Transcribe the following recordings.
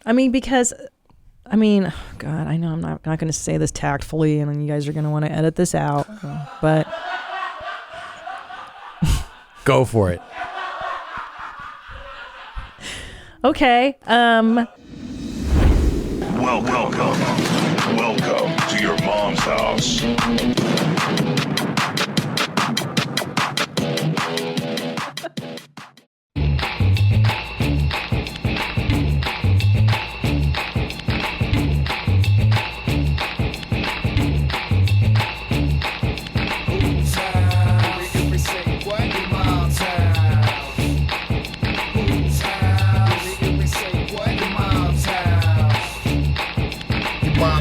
I mean, because, God, I know I'm not going to say this tactfully, and you guys are going to want to edit this out, but go for it. Okay. Welcome to your mom's house.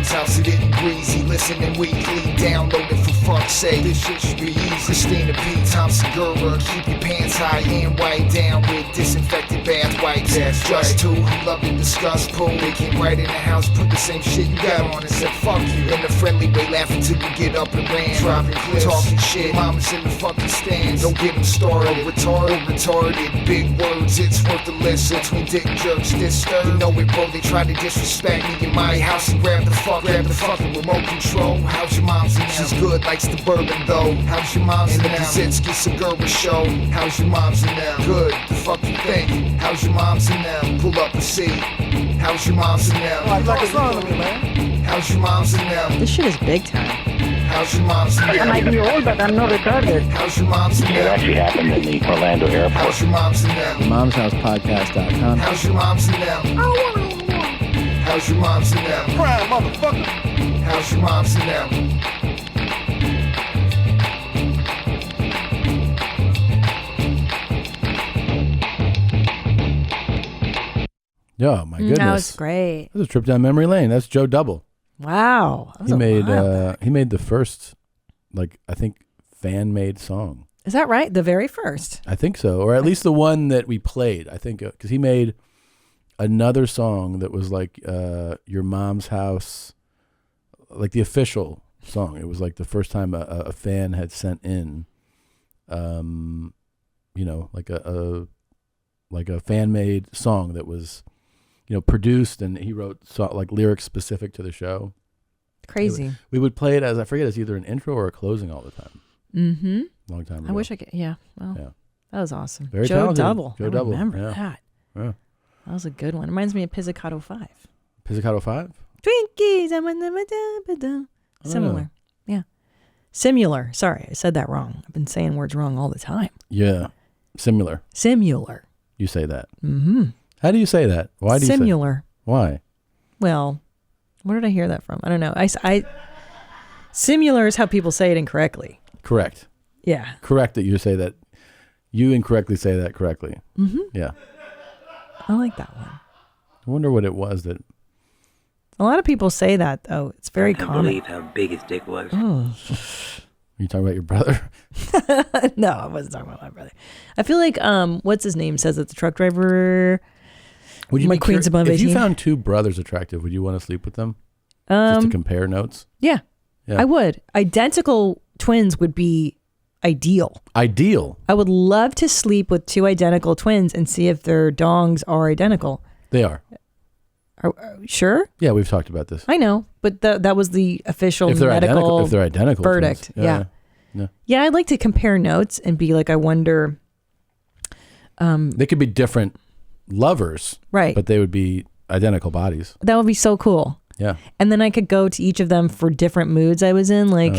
House, it getting breezy, listening weekly, download it for fuck's sake, this shit should be easy. Christina P. Thompson Gura, keep your pants high and white down with disinfected bath wipes. That's just two who love to discuss pool. They came right in the house, put the same shit you got on and said fuck you. In a friendly way, laughing till you get up and ran. Dropping clips, talking shit, mama's in the fucking stands. Don't get them started, retarded, big words, it's worth the listen. Between dick jerks, disturbed, you know it bro, they try to disrespect me in my house and grab the fucking remote control. How's your mom's in She's good, likes the bourbon though. How's your mom's in the Kaczynski Segura show? How's your mom's in them? Good, the fuck you think? How's your mom's in them? Pull up a seat. How's your mom's in them? Oh, like a song with me, man. How's your mom's in them? This shit is big time. How's your mom's in them? I might be old, but I'm not retarded. How's your mom's in them? It actually happened in the Orlando airport. How's your mom's in them? MomsHousePodcast.com. How's your mom's in them? How's your mom's in them? Cry, motherfucker. How's your mom's in them? Oh my goodness, That was great. That was a trip down memory lane. That's Joe Double. Wow. That was He made the first, like, I think, fan-made song. Is that right? The very first? I think so, or at least the one that we played. I think because he made another song that was like Your Mom's House, like the official song. It was like the first time a fan had sent in, like a fan-made song that was, produced, and he wrote like lyrics specific to the show. Crazy. We would play it as, I forget, as either an intro or a closing all the time. Mm-hmm. Long time ago. I wish I could. Yeah. Well, yeah. That was awesome. Very Joe talented. Double. Joe I Double. remember Yeah. that. That was a good one. Reminds me of Pizzicato 5. Pizzicato 5? Twinkies. Similar. Yeah. Simular. Sorry, I said that wrong. I've been saying words wrong all the time. Yeah. Similar. Simular. You say that. Mm-hmm. How do you say that? Why do you say Simular. Why? Well, where did I hear that from? I don't know. Simular is how people say it incorrectly. Correct. Yeah. Correct that you say that. You incorrectly say that correctly. Mm-hmm. Yeah. I like that one. I wonder what it was that... A lot of people say that, though. It's very common. I believe how big his dick was. Oh. Are you talking about your brother? No, I wasn't talking about my brother. I feel like, what's his name says that the truck driver... Would you my be queen's above if 18. you found two brothers attractive, would you want to sleep with them? Just to compare notes? Yeah, Yeah. I would. Identical twins would be ideal. Ideal? I would love to sleep with two identical twins and see if their dongs are identical. They are. Are sure? Yeah, we've talked about this. I know, but that was the official If they're medical if they're identical verdict. twins. Yeah, I'd like to compare notes and be like, I wonder. They could be different lovers, right? But they would be identical bodies. That would be so cool. Yeah. And then I could go to each of them for different moods I was in. Like,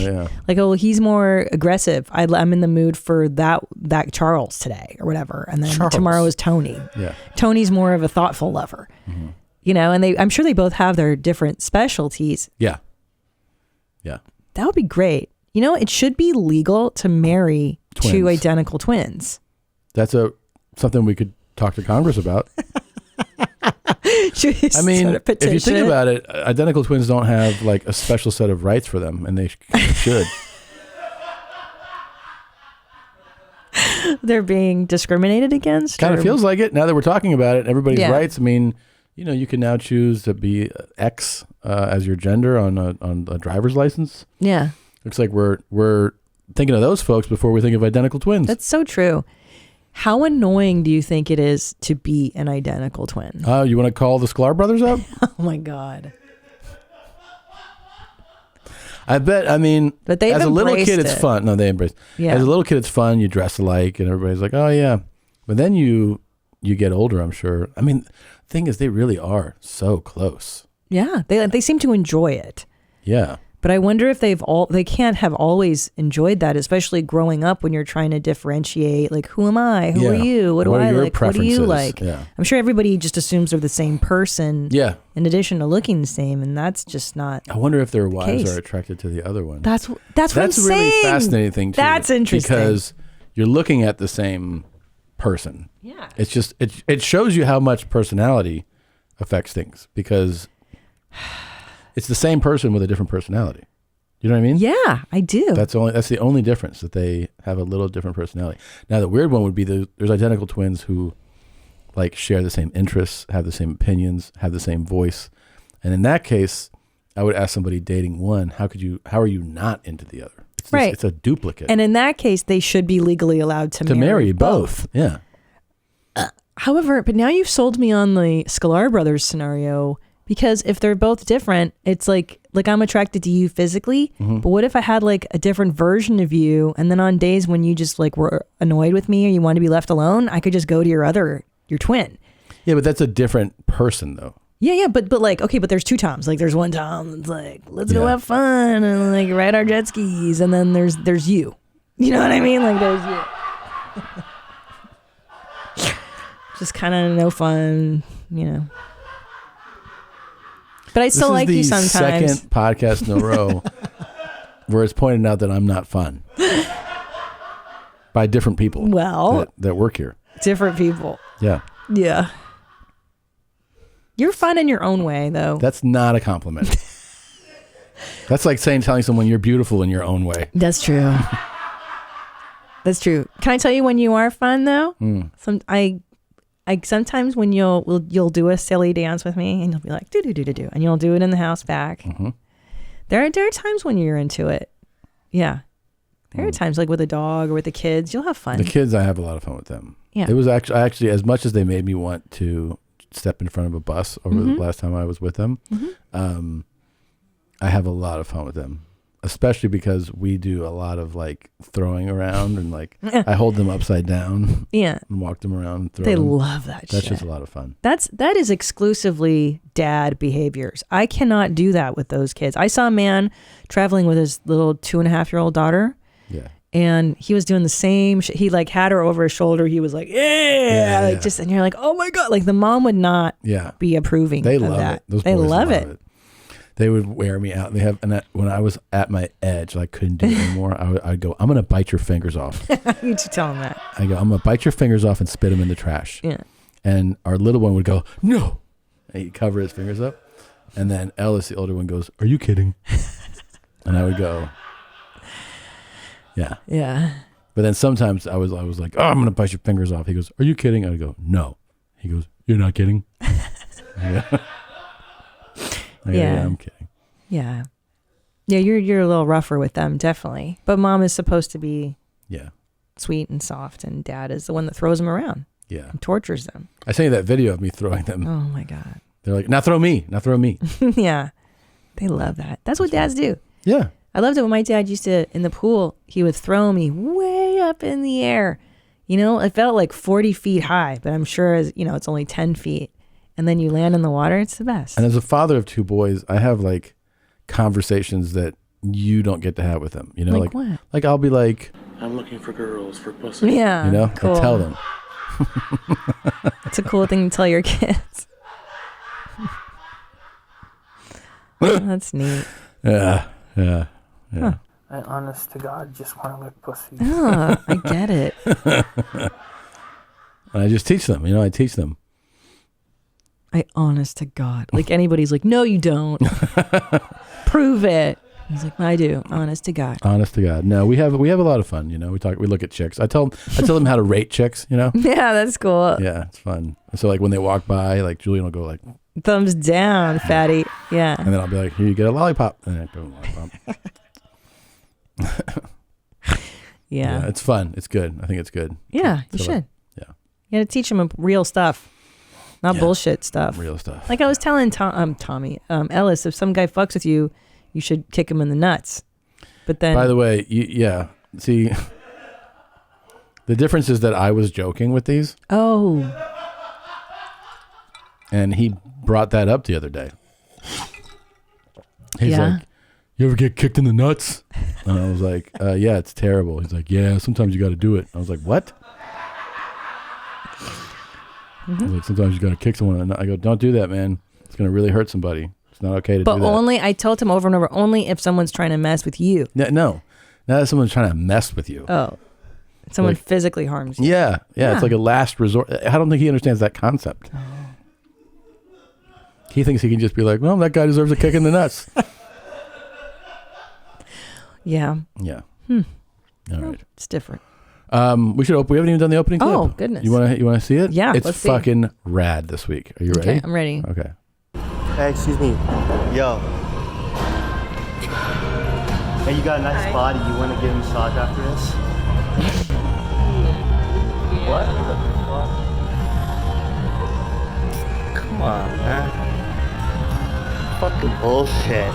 he's more aggressive. I'm in the mood for that Charles today or whatever. And then tomorrow is Tony. Yeah. Tony's more of a thoughtful lover. Mm-hmm. And I'm sure they both have their different specialties. Yeah. Yeah. That would be great. It should be legal to marry two identical twins. That's something we could talk to Congress about. I mean, if you think about it, identical twins don't have like a special set of rights for them, and they should. They're being discriminated against? Kind of feels like it now that we're talking about it. Everybody's rights. I mean, you can now choose to be X as your gender on a driver's license. Yeah. Looks like we're thinking of those folks before we think of identical twins. That's so true. How annoying do you think it is to be an identical twin? Oh, you want to call the Sklar brothers up? Oh my God. I bet. I mean, but as a little kid, it's fun. No, they embrace. Yeah. As a little kid, it's fun. You dress alike, and everybody's like, "Oh yeah." But then you get older. I'm sure. I mean, the thing is, they really are so close. Yeah, they seem to enjoy it. Yeah. But I wonder if they can't have always enjoyed that, especially growing up when you're trying to differentiate, like, who am I? Who are you? What do I like? What do you like? Yeah. I'm sure everybody just assumes they're the same person. Yeah. In addition to looking the same, and that's just not. I wonder if their wives are attracted to the other one. That's what I'm saying. That's a really fascinating thing too. That's interesting because you're looking at the same person. Yeah. It's just it shows you how much personality affects things because it's the same person with a different personality. You know what I mean? Yeah, I do. That's the only difference, that they have a little different personality. Now the weird one would be there's identical twins who like share the same interests, have the same opinions, have the same voice. And in that case, I would ask somebody dating one, how are you not into the other? Right. It's a duplicate. And in that case, they should be legally allowed to marry both. Yeah. However, but now you've sold me on the Sklar brothers scenario, because if they're both different, it's like I'm attracted to you physically, but what if I had like a different version of you, and then on days when you just like were annoyed with me or you wanted to be left alone, I could just go to your twin. Yeah, but that's a different person though. Yeah, but like, okay, but there's two Toms. Like there's one Tom that's like, let's go have fun and like ride our jet skis, and then there's you. You know what I mean? Like there's you. Just kind of no fun, you know. But I still like you sometimes. This is the second podcast in a row where it's pointed out that I'm not fun by different people. Well, that work here. Different people. Yeah. Yeah. You're fun in your own way, though. That's not a compliment. That's like telling someone you're beautiful in your own way. That's true. That's true. Can I tell you when you are fun though? Sometimes when you'll do a silly dance with me and you'll be like do do do do do, and you'll do it in the house back. Mm-hmm. There are times when you're into it. Yeah, there are times like with a dog or with the kids, you'll have fun. The kids, I have a lot of fun with them. Yeah, it was actually as much as they made me want to step in front of a bus over the last time I was with them. Mm-hmm. I have a lot of fun with them. Especially because we do a lot of like throwing around and like I hold them upside down, and walk them around. And throw they them. love that. That's shit. just a lot of fun. That is exclusively dad behaviors. I cannot do that with those kids. I saw a man traveling with his little 2.5-year-old daughter. Yeah, and he was doing the same. He like had her over his shoulder. He was like, and you're like, oh my god, like the mom would not be approving. They of love that. it. Those they boys love it. They would wear me out. When I was at my edge, I couldn't do it anymore. I'd go, I'm going to bite your fingers off. You should tell him that. I go, I'm going to bite your fingers off and spit them in the trash. Yeah. And our little one would go, no. And he'd cover his fingers up. And then Ellis, the older one, goes, are you kidding? And I would go, yeah. Yeah. But then sometimes I was like, oh, I'm going to bite your fingers off. He goes, are you kidding? I would go, no. He goes, you're not kidding? Yeah, I'm kidding. Yeah, you're a little rougher with them, definitely. But mom is supposed to be sweet and soft, and dad is the one that throws them around. Yeah, and tortures them. I sent you that video of me throwing them. Oh my god! They're like, now throw me. Yeah, they love that. That's what dads do. Yeah, I loved it when my dad used to in the pool. He would throw me way up in the air. You know, it felt like 40 feet high, but I'm sure it's only 10 feet. And then you land in the water. It's the best. And as a father of 2 boys, I have like conversations that you don't get to have with them. You know, like what? Like I'll be like, I'm looking for girls for pussy. Yeah, you know, cool. I tell them. It's a cool thing to tell your kids. That's neat. Yeah. Huh. I honest to God just want to lick pussy. Oh, I get it. I just teach them. I teach them. I honest to God. Like anybody's like, no, you don't. Prove it. He's like, I do. Honest to God. Honest to God. No, we have a lot of fun. We look at chicks. I tell them how to rate chicks. Yeah, that's cool. Yeah, it's fun. So like when they walk by, like Julian will go like, thumbs down, fatty. Yeah. And then I'll be like, here, you get a lollipop. And I give them a lollipop. Yeah. It's fun. It's good. I think it's good. Yeah, you should. You got to teach them real stuff, not bullshit stuff. Real stuff. Like I was telling Ellis, if some guy fucks with you, you should kick him in the nuts. But then, by the way, see, the difference is that I was joking with these. Oh. And he brought that up the other day. He's like, you ever get kicked in the nuts? And I was like, yeah, it's terrible. He's like, yeah, sometimes you got to do it. I was like, what? I was like, sometimes you got to kick someone. And I go, don't do that, man. It's going to really hurt somebody. It's not okay to do that. But I told him over and over, only if someone's trying to mess with you. No. Not if someone's trying to mess with you. Oh. Someone physically harms you. Yeah. It's like a last resort. I don't think he understands that concept. He thinks he can just be like, well, that guy deserves a kick in the nuts. Yeah. Yeah. All right. It's different. We haven't even done the opening clip. Oh, goodness. You wanna see it? Yeah. It's fucking rad this week. Are you ready? Okay, I'm ready. Okay. Hey, excuse me. Yo. Hey, you got a nice body. You want to get a massage after this? What the fuck? Come on, man. Fucking bullshit.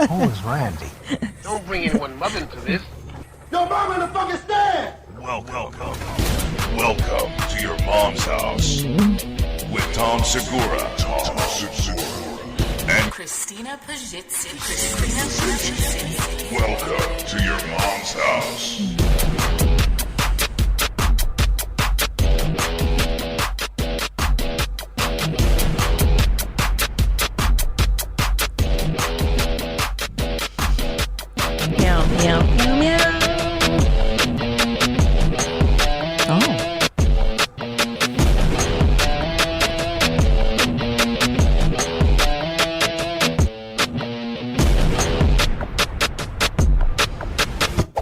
Who is Randy? Don't bring anyone mother into this. Yo, mom in the fucking stand! Welcome to your mom's house with Tom Segura. And Christina Pajitsin. welcome to your mom's house. Meow, meow, meow, meow. Oh.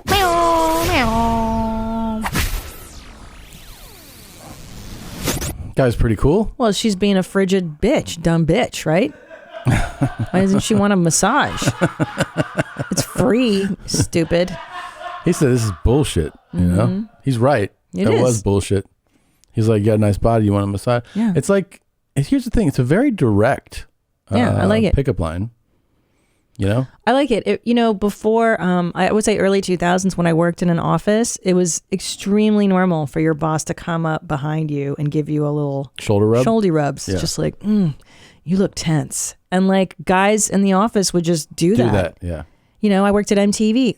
Meow, meow. Guy's pretty cool. Well, she's being a frigid bitch, dumb bitch, right? Why doesn't she want a massage? It's free, stupid. He said this is bullshit. You know, he's right. It was is. bullshit. He's like, you got a nice body. You want a massage? Yeah. It's like, here's the thing. It's a very direct. Yeah, I like it. Pickup line. You know. I like it. Before, I would say early 2000s when I worked in an office, it was extremely normal for your boss to come up behind you and give you a little Shoulder rub? shoulder rubs. Yeah. Just like, you look tense. And like guys in the office would just do that. Yeah. I worked at MTV.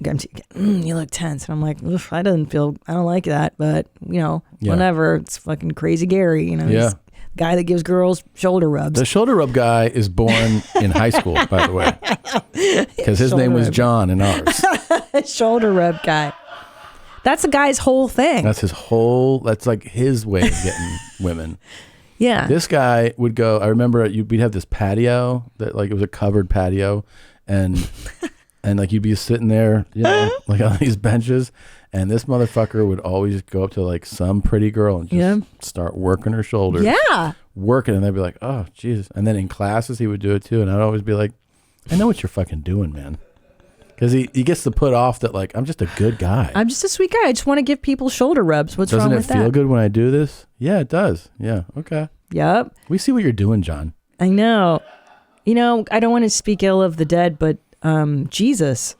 You look tense. And I'm like, I don't like that. But, whatever. It's fucking crazy Gary. Yeah. He's the guy that gives girls shoulder rubs. The shoulder rub guy is born in high school, by the way. Because his name was John and ours. Shoulder rub guy. That's the guy's whole thing. That's like his way of getting women. Yeah. This guy would go, I remember we'd have this patio that like it was a covered patio and like you'd be sitting there, like on these benches, and this motherfucker would always go up to like some pretty girl and just start working her shoulders. Yeah. Working, and they'd be like, oh, Jesus. And then in classes, he would do it too. And I'd always be like, I know what you're fucking doing, man. Because he gets to put off that, like, I'm just a good guy. I'm just a sweet guy. I just want to give people shoulder rubs. What's wrong with that? Doesn't it feel good when I do this? Yeah, it does. Yeah. Okay. Yep. We see what you're doing, John. I know. I don't want to speak ill of the dead, but Jesus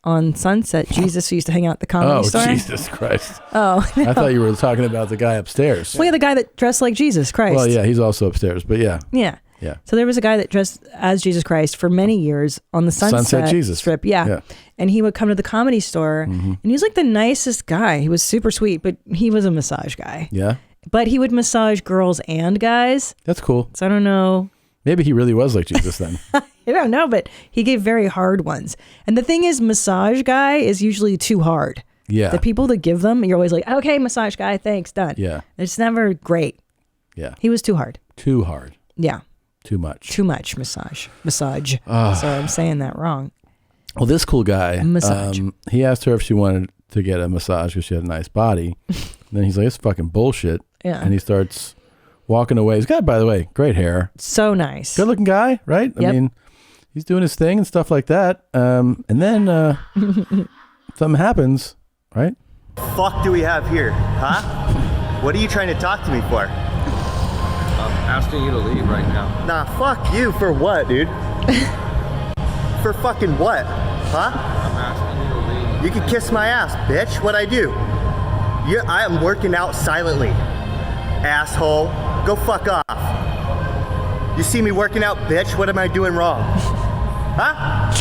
on Sunset, Jesus used to hang out at the Comedy Store. Oh, Jesus Christ. Oh, no. I thought you were talking about the guy upstairs. Well, yeah, the guy that dressed like Jesus Christ. Well, yeah, he's also upstairs, but yeah. Yeah. Yeah. So there was a guy that dressed as Jesus Christ for many years on the Sunset Jesus Strip. Yeah. And he would come to the Comedy Store, and he was like the nicest guy. He was super sweet, but he was a massage guy. Yeah. But he would massage girls and guys. That's cool. So I don't know. Maybe he really was like Jesus then. I don't know, but he gave very hard ones. And the thing is, massage guy is usually too hard. Yeah. The people that give them, you're always like, okay, massage guy, thanks, done. Yeah. It's never great. Yeah. He was too hard. Too hard. Yeah. Too much. Too much massage. Sorry, I'm saying that wrong. Well, this cool guy, Massage. he asked her if she wanted to get a massage because she had a nice body. Then he's like, it's fucking bullshit. Yeah. And he starts walking away. He's got, by the way, great hair. So nice. Good looking guy, right? Yep. I mean, he's doing his thing and stuff like that. And then something happens, right? Fuck do we have here, huh? What are you trying to talk to me for? I'm asking you to leave right now. Nah, fuck you. For what, dude? For fucking what? Huh? I'm asking you to leave. You can kiss my ass, bitch. What'd I do? I am working out silently. Asshole. Go fuck off. You see me working out, bitch? What am I doing wrong? Huh?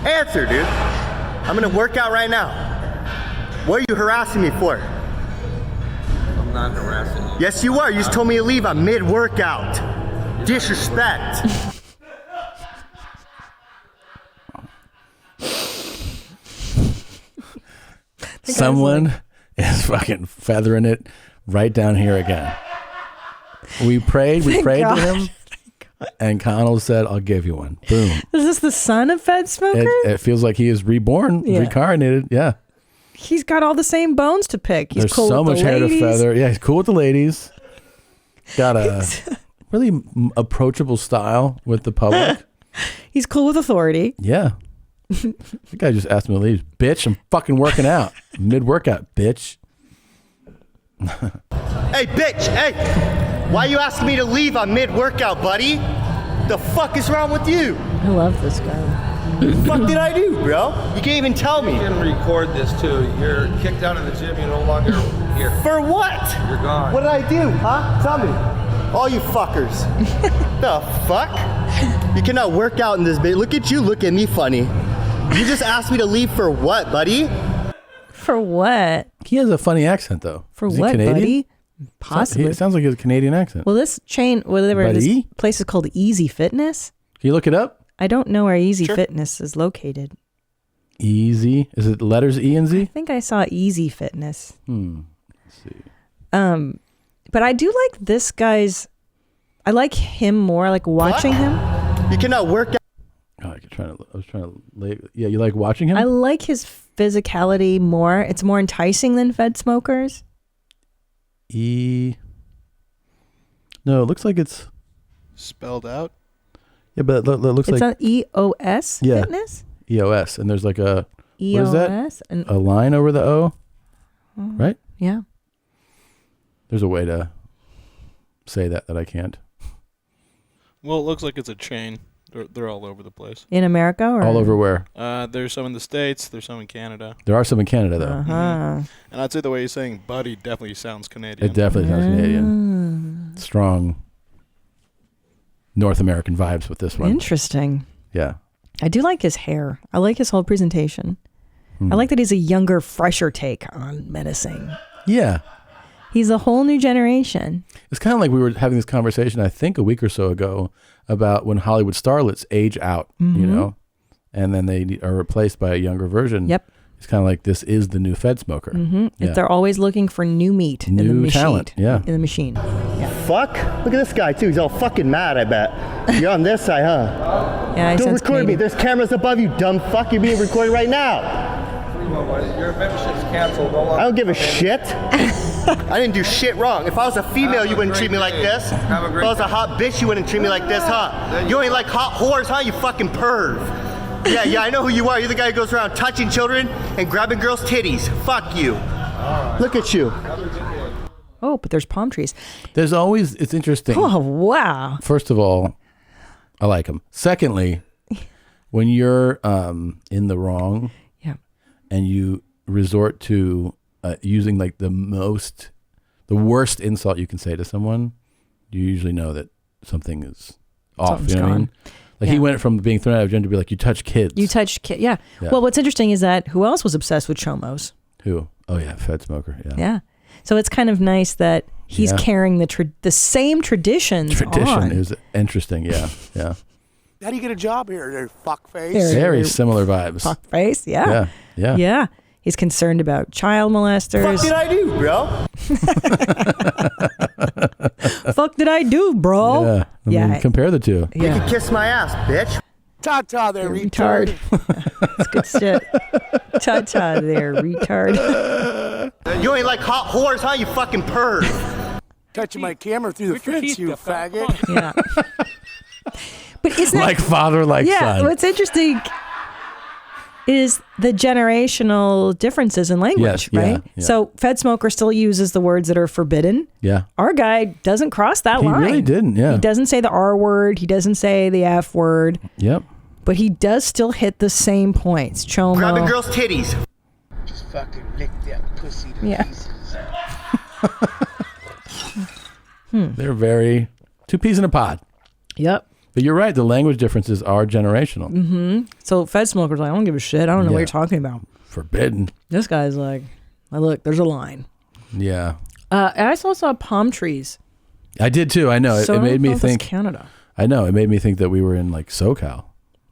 Answer, dude. I'm gonna work out right now. What are you harassing me for? I'm not harassing you. Yes, you are. You just told me to leave. I'm mid-workout. Disrespect. Someone is fucking feathering it right down here again. We prayed to him, and Connell said, I'll give you one. Boom. Is this the son of Fed Smoker? It feels like he is reborn, reincarnated. Yeah. He's got all the same bones to pick. He's There's cool so with much the hair ladies. to feather. Yeah, he's cool with the ladies. Got a really approachable style with the public. He's cool with authority. Yeah. The guy just asked me to leave. Bitch, I'm fucking working out. Mid-workout, bitch. Hey, bitch, hey! Why you asking me to leave on mid-workout, buddy? The fuck is wrong with you? I love this guy. Fuck did I do, bro? You can't even tell me. You can record this too. You're kicked out of the gym. You're no longer here. For what? You're gone. What did I do, huh? Tell me. All you fuckers. The fuck? You cannot work out in this bitch. Look at you, look at me funny. You just asked me to leave for what, buddy? For what? He has a funny accent, though. For Is he what, Canadian? buddy? Possibly. It sounds like a Canadian accent. Well, this chain, whatever this Buddy? place is called Easy Fitness. Can you look it up? I don't know where Easy Fitness is located. Easy. Is it letters E and I Z? think I saw Easy Fitness. Let's see. But I do like this guy's. I like him more. I like watching him. You cannot work out. Oh, I was trying to lay. Yeah, you like watching him? I like his physicality more. It's more enticing than Fed Smokers. No, it looks like it's spelled out. Yeah, but it looks it's like it's EOS yeah, Fitness. EOS, and there's like a EOS, what is that? and a line over the O, right? Yeah. There's a way to say that I can't. Well, it looks like it's a chain. They're all over the place. In America, or all over where? There's some in the States. There's some in Canada. There are some in Canada, though. Uh-huh. And I'd say the way you're saying "buddy" definitely sounds Canadian. It definitely sounds Canadian. Strong North American vibes with this one. Interesting. Yeah. I do like his hair. I like his whole presentation. I like that he's a younger, fresher take on menacing. Yeah. He's a whole new generation. It's kind of like we were having this conversation, I think, a week or so ago about when Hollywood starlets age out, you know, and then they are replaced by a younger version. Yep. It's kind of like this is the new Fed Smoker. Yeah. If they're always looking for new meat in the New machine. talent, yeah. In the machine. Yeah. Fuck? Look at this guy, too. He's all fucking mad, I bet. You're on this side, huh? Yeah, Don't record me. There's cameras above you, dumb fuck. You're being recorded right now. Your membership's canceled. I don't give a shit. I didn't do shit wrong. If I was a female, you wouldn't treat me like this. If I was a hot bitch, you wouldn't treat me like this, huh? You ain't like hot whores, huh? You fucking perv. Yeah, I know who you are. You're the guy who goes around touching children and grabbing girls' titties. Fuck you. Look at you. Oh, but there's palm trees. There's always, it's interesting. Oh, wow. First of all, I like them. Secondly, when you're in the wrong and you resort to using like the worst insult you can say to someone, you usually know that something is off. Something's You know what I mean? gone. Like he went from being thrown out of gym to be like, you touch kids. You touch kids, yeah. Well, what's interesting is that who else was obsessed with chomos? Who? Oh yeah, Fed Smoker. Yeah. Yeah. So it's kind of nice that he's carrying the same traditions. Tradition is interesting. Yeah, yeah. How do you get a job here, there, fuckface? Very similar vibes. Fuckface, yeah. Yeah. Yeah. He's concerned about child molesters. What did I do, bro? Fuck did I do, bro? Yeah. I mean, compare the two. You can kiss my ass, bitch. Ta-ta there, retard. That's good shit. Ta-ta there, retard. You ain't like hot whores, huh? You fucking perv. Touching my camera through the fence, you faggot. Yeah. But isn't that... Like father, like son. Yeah, what's interesting is the generational differences in language, Yes, yeah, right? yeah. So Fed Smoker still uses the words that are forbidden. Yeah. Our guy doesn't cross that line. He really didn't, yeah. He doesn't say the R word. He doesn't say the F word. Yep. But he does still hit the same points. Chomo. Grabbing girls' titties. Just fucking lick that pussy to Yeah. pieces. They're very two peas in a pod. Yep. But you're right. The language differences are generational. Mm-hmm. So Fed Smoker's like, I don't give a shit. I don't know what Yeah. you're talking about. Forbidden. This guy's like, look, there's a line. Yeah. I also saw palm trees. I did too. I know. So It I made don't know me if that's think. Canada. I know. It made me think that we were in like SoCal.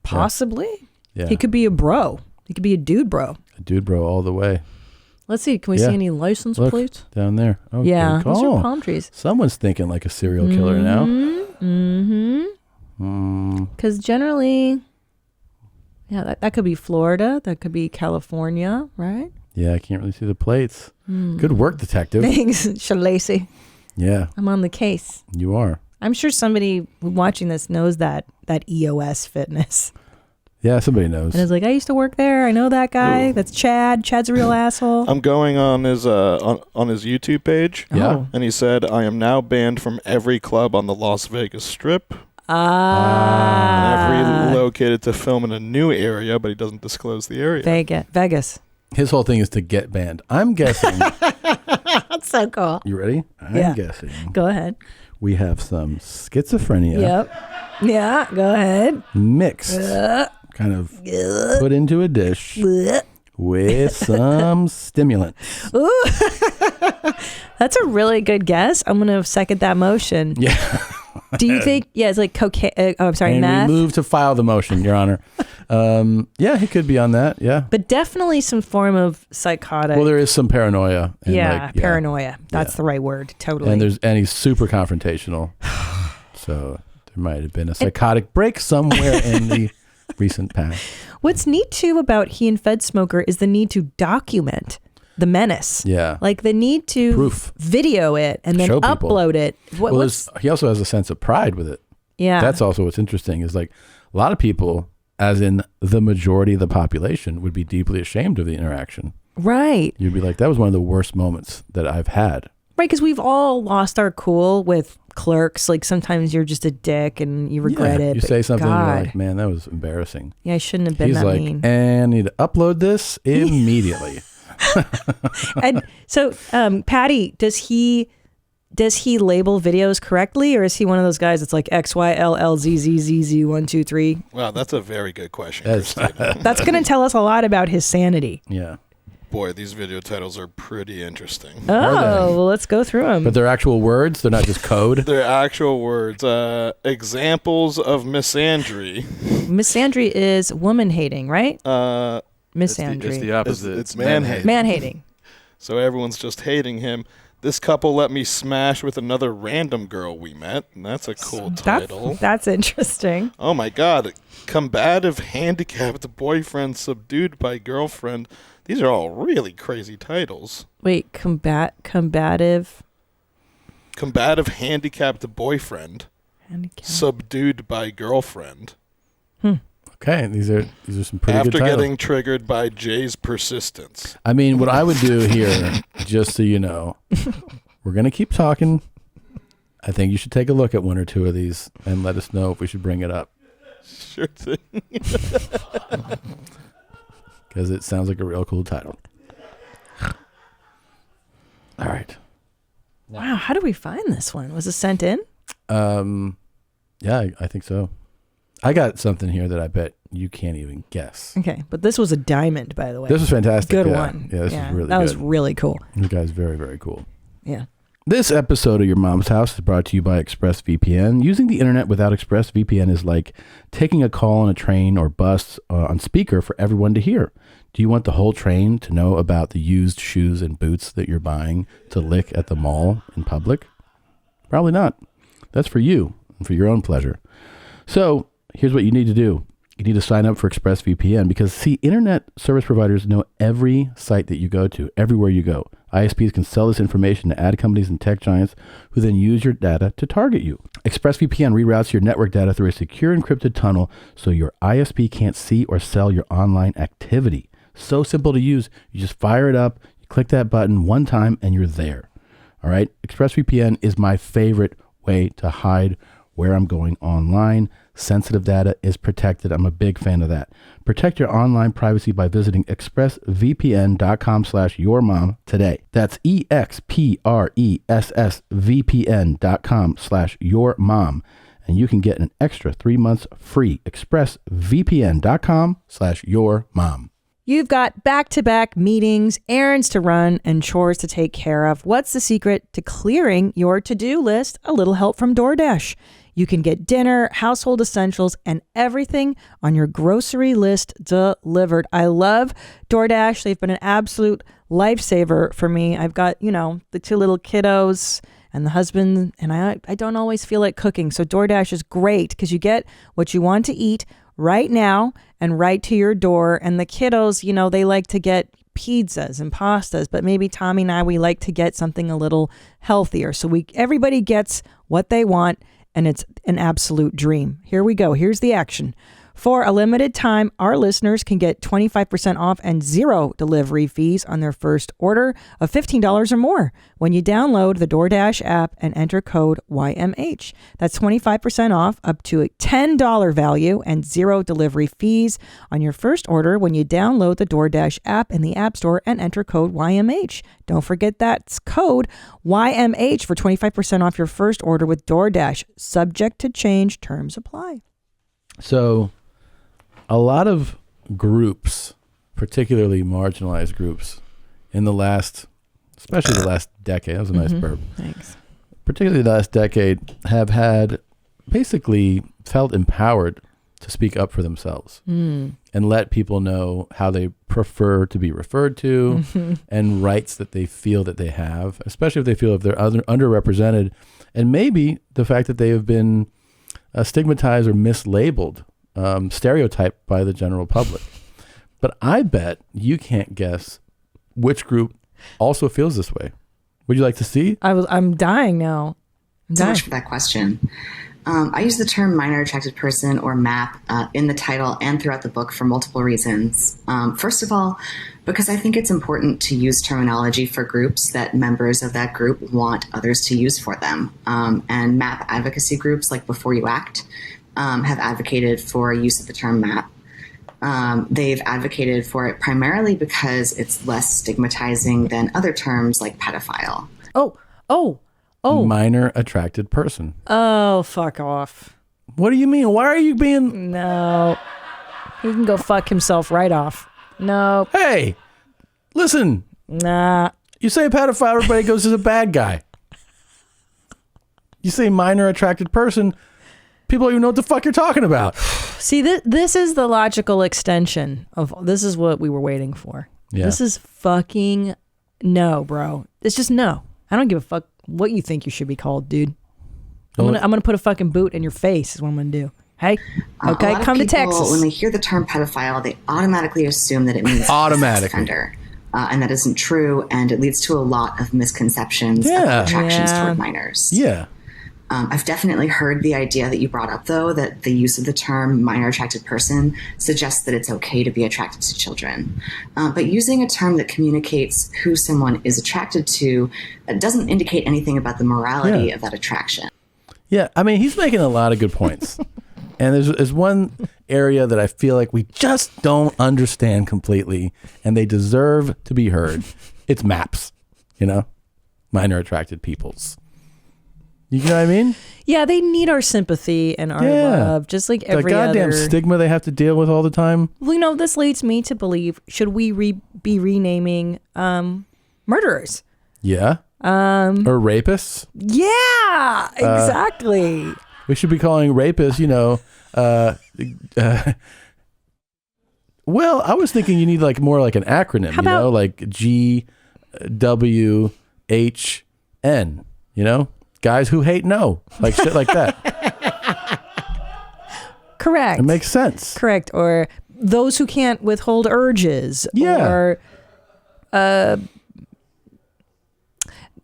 Possibly. Yeah. He could be a bro. He could be a dude bro. A dude bro all the way. Let's see. Can we Yeah. see any license Look, plates? down there. Oh, Yeah, good those are call. palm trees. Someone's thinking like a serial killer now. Mm-hmm. Because generally, yeah, that could be Florida. That could be California, right? Yeah, I can't really see the plates. Good work, detective. Thanks, Shalacy. Yeah, I'm on the case. you are. I'm sure somebody watching this knows that EOS Fitness. Yeah, somebody knows. And is like, I used to work there. I know that guy. That's Chad. Chad's a real asshole. I'm going on his YouTube page. Yeah. Oh. And he said, I am now banned from every club on the Las Vegas Strip. Ah. Relocated to film in a new area, but he doesn't disclose the area. Vegas. His whole thing is to get banned. I'm guessing. That's so cool. You ready? I'm Yeah. guessing. Go ahead. We have some schizophrenia Yep. Yeah, go ahead. mixed, kind of put into a dish with some stimulant. Ooh. That's a really good guess. I'm going to second that motion. Yeah. Do you think, it's like cocaine, And meth? we move to file the motion, Your Honor. Yeah, he could be on that. Yeah. But definitely some form of psychotic. Well, there is some paranoia. And paranoia. That's the right word. Totally. And he's super confrontational. So there might have been a psychotic break somewhere in the recent past. What's neat too about he and Fed Smoker is the need to document the menace. Yeah. Like the need to Proof. video it and then Show people. upload it. He also has a sense of pride with it. Yeah. That's also what's interesting is like a lot of people, as in the majority of the population, would be deeply ashamed of the interaction. Right. You'd be like, that was one of the worst moments that I've had. Right, because we've all lost our cool with clerks. Like sometimes you're just a dick and you regret it. You but say something and God. you're like, man, that was embarrassing. Yeah, I shouldn't have been He's that like, mean. and I need to upload this immediately. And so, Patty, does he label videos correctly, or is he one of those guys that's like XYLLZZZZ123? Wow, that's a very good question, That's- Christina. That's going to tell us a lot about his sanity. Yeah. Boy, these video titles are pretty interesting. Oh, well, let's go through them. But they're actual words. They're not just code. They're actual words. Examples of misandry. Misandry is woman hating, right? Misandry. It's the opposite. It's man hating. Man hating. So everyone's just hating him. This couple let me smash with another random girl we met. And that's a cool title. That's interesting. Oh my God. Combative, handicapped boyfriend subdued by girlfriend. These are all really crazy titles. Wait, combative. Combative, handicapped boyfriend subdued by girlfriend. Okay, these are some pretty After good titles. getting triggered by Jay's persistence. I mean, what I would do here, just so you know, we're going to keep talking. I think you should take a look at one or two of these and let us know if we should bring it up. Sure thing. Because it sounds like a real cool title. All right. Wow, how do we find this one? Was it sent in? Yeah, I think so. I got something here that I bet you can't even guess. Okay, but this was a diamond, by the way. This was fantastic. Good yeah. one. Yeah, this was really that good. was really cool. This guy's very, very cool. Yeah. This episode of Your Mom's House is brought to you by Expressvpn. Using the internet without Expressvpn is like taking a call on a train or bus on speaker for everyone to hear. Do you want the whole train to know about the used shoes and boots that you're buying to lick at the mall in public? Probably not. That's for you and for your own pleasure. So here's what you need to do. You need to sign up for ExpressVPN because, see, internet service providers know every site that you go to, everywhere you go. ISPs can sell this information to ad companies and tech giants who then use your data to target you. ExpressVPN reroutes your network data through a secure encrypted tunnel so your ISP can't see or sell your online activity. So simple to use. You just fire it up, you click that button one time, and you're there. All right? ExpressVPN is my favorite way to hide where I'm going online. Sensitive data is protected. I'm a big fan of that. Protect your online privacy by visiting expressvpn.com/yourmom today. That's expressvpn.com/yourmom. And you can get an extra 3 months free. expressvpn.com/yourmom. You've got back-to-back meetings, errands to run, and chores to take care of. What's the secret to clearing your to-do list? A little help from DoorDash. You can get dinner, household essentials, and everything on your grocery list delivered. I love DoorDash. They've been an absolute lifesaver for me. I've got, the 2 little kiddos and the husband, and I don't always feel like cooking. So DoorDash is great because you get what you want to eat right now and right to your door. And the kiddos, they like to get pizzas and pastas, but maybe Tommy and I, we like to get something a little healthier. So everybody gets what they want, and it's an absolute dream. Here we go. Here's the action. For a limited time, our listeners can get 25% off and 0 delivery fees on their first order of $15 or more when you download the DoorDash app and enter code YMH. That's 25% off up to a $10 value and 0 delivery fees on your first order when you download the DoorDash app in the App Store and enter code YMH. Don't forget that's code YMH for 25% off your first order with DoorDash. Subject to change. Terms apply. So a lot of groups, particularly marginalized groups, especially the last decade, that was a nice burp. Thanks. Particularly the last decade, have basically felt empowered to speak up for themselves and let people know how they prefer to be referred to and rights that they feel that they have, especially if they feel if they're underrepresented, and maybe the fact that they have been stigmatized or mislabeled, stereotyped by the general public. But I bet you can't guess which group also feels this way. Would you like to see? I'm dying now. So much for that question. I use the term minor attracted person or MAP in the title and throughout the book for multiple reasons. First of all, because I think it's important to use terminology for groups that members of that group want others to use for them. And MAP advocacy groups like Before You Act have advocated for use of the term MAP. They've advocated for it primarily because it's less stigmatizing than other terms like pedophile. Oh. Minor attracted person. Oh, fuck off. What do you mean? Why are you being... No. He can go fuck himself right off. No. Hey, listen. Nah. You say pedophile, everybody goes to the bad guy. You say minor attracted person, people don't even know what the fuck you're talking about. See, this is the logical extension of... This is what we were waiting for. Yeah. This is fucking no, bro. It's just no. I don't give a fuck what you think you should be called, dude. I'm gonna put a fucking boot in your face is what I'm gonna do. Hey, okay, come to Texas. When they hear the term pedophile, they automatically assume that it means offender, and that isn't true, and it leads to a lot of misconceptions of attractions toward minors. Yeah. I've definitely heard the idea that you brought up, though, that the use of the term minor attracted person suggests that it's okay to be attracted to children. But using a term that communicates who someone is attracted to doesn't indicate anything about the morality of that attraction. Yeah, I mean, he's making a lot of good points. And there's one area that I feel like we just don't understand completely, and they deserve to be heard. It's MAPs, minor attracted peoples. You know what I mean? Yeah, they need our sympathy and our love, just like every other. The goddamn stigma they have to deal with all the time. Well, this leads me to believe, should we be renaming murderers? Yeah. Or rapists? Yeah, exactly. We should be calling rapists, well, I was thinking you need more like an acronym, like GWHN, Guys who hate no, like shit like that. Correct. It makes sense. Correct. Or those who can't withhold urges. Yeah. Or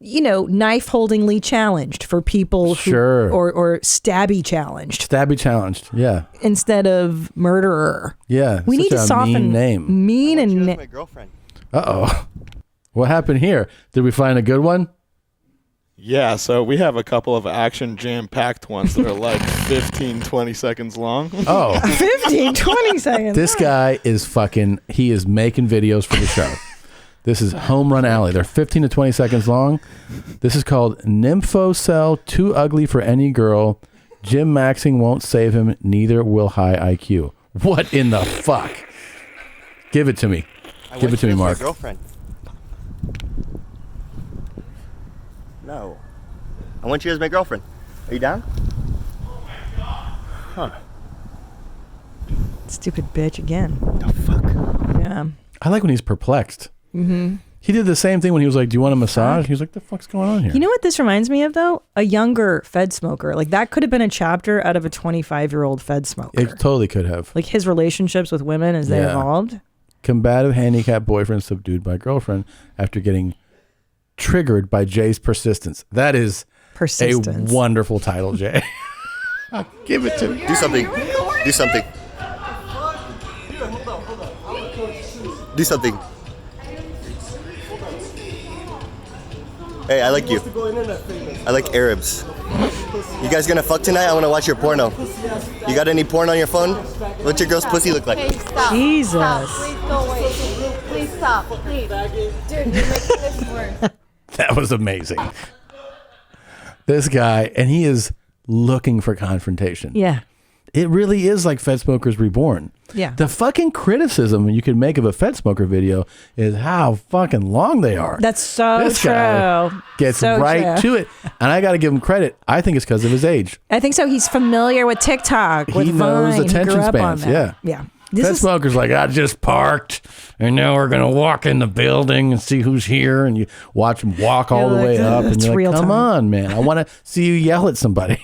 knife holdingly challenged for people who, Sure. or stabby challenged. Stabby challenged. Yeah. Instead of murderer. Yeah. We need to such a soften mean name. Mean and My girlfriend. Uh-oh. What happened here? Did we find a good one? Yeah, so we have a couple of action jam-packed ones that are like 15, 20 seconds long. Oh. 15, 20 seconds. This guy is he is making videos for the show. This is Home Run Alley. They're 15 to 20 seconds long. This is called Nymphocell, Too Ugly for Any Girl. Jim Maxing won't save him, neither will high IQ. What in the fuck? Give it to me. Give it to me, Mark. My girlfriend. No. I want you as my girlfriend. Are you down? Huh. Stupid bitch again. The fuck? Yeah. I like when he's perplexed. Mm-hmm. He did the same thing when he was like, do you want a massage? He was like, the fuck's going on here? You know what this reminds me of, though? A younger Fed smoker. Like, that could have been a chapter out of a 25-year-old Fed smoker. It totally could have. Like, his relationships with women as they evolved. Combative handicapped boyfriend subdued by girlfriend after getting triggered by Jay's persistence. That is a wonderful title, Jay. Give it to me. Do something. Do something. Do something. Hey, I like you. I like Arabs. You guys gonna fuck tonight? I wanna watch your porno. You got any porn on your phone? What's your girl's pussy look like? Hey, stop. Jesus. Stop. Please go away. Please stop. Please. Dude, you're making this worse. That was amazing. This guy, and he is looking for confrontation. Yeah. It really is like Fed Smokers Reborn. Yeah. The fucking criticism you can make of a Fed Smoker video is how fucking long they are. That's so this true. Guy gets So right true. to it. And I got to give him credit. I think it's because of his age. I think so. He's familiar with TikTok, with He knows Vine. attention he grew up spans. on that. Yeah. This Fed is Smoker's like, I just parked, and now we're going to walk in the building and see who's here. And you watch him walk all the way up. And it's you're like, real come time. on, man. I want to see you yell at somebody.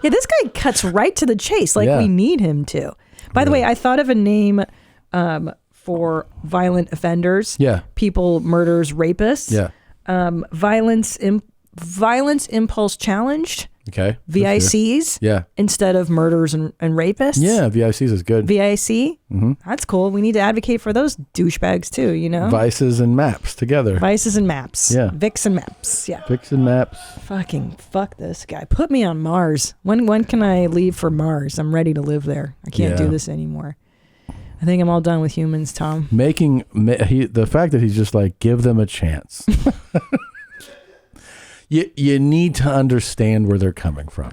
Yeah, this guy cuts right to the chase like Yeah. we need him to. By the way, I thought of a name for violent offenders. Yeah. People, murders, rapists. Yeah. Violence impulse challenged. Okay. VICs. Yeah. Instead of murders and rapists. Yeah, VICs is good. VIC. Mm-hmm. That's cool. We need to advocate for those douchebags too, you know? Vices and maps together. Vices and maps. Yeah. Vix and maps. Yeah. Vix and maps. Fucking fuck this guy. Put me on Mars. When can I leave for Mars? I'm ready to live there. I can't do this anymore. I think I'm all done with humans, Tom. The fact that he's just like, give them a chance. You need to understand where they're coming from.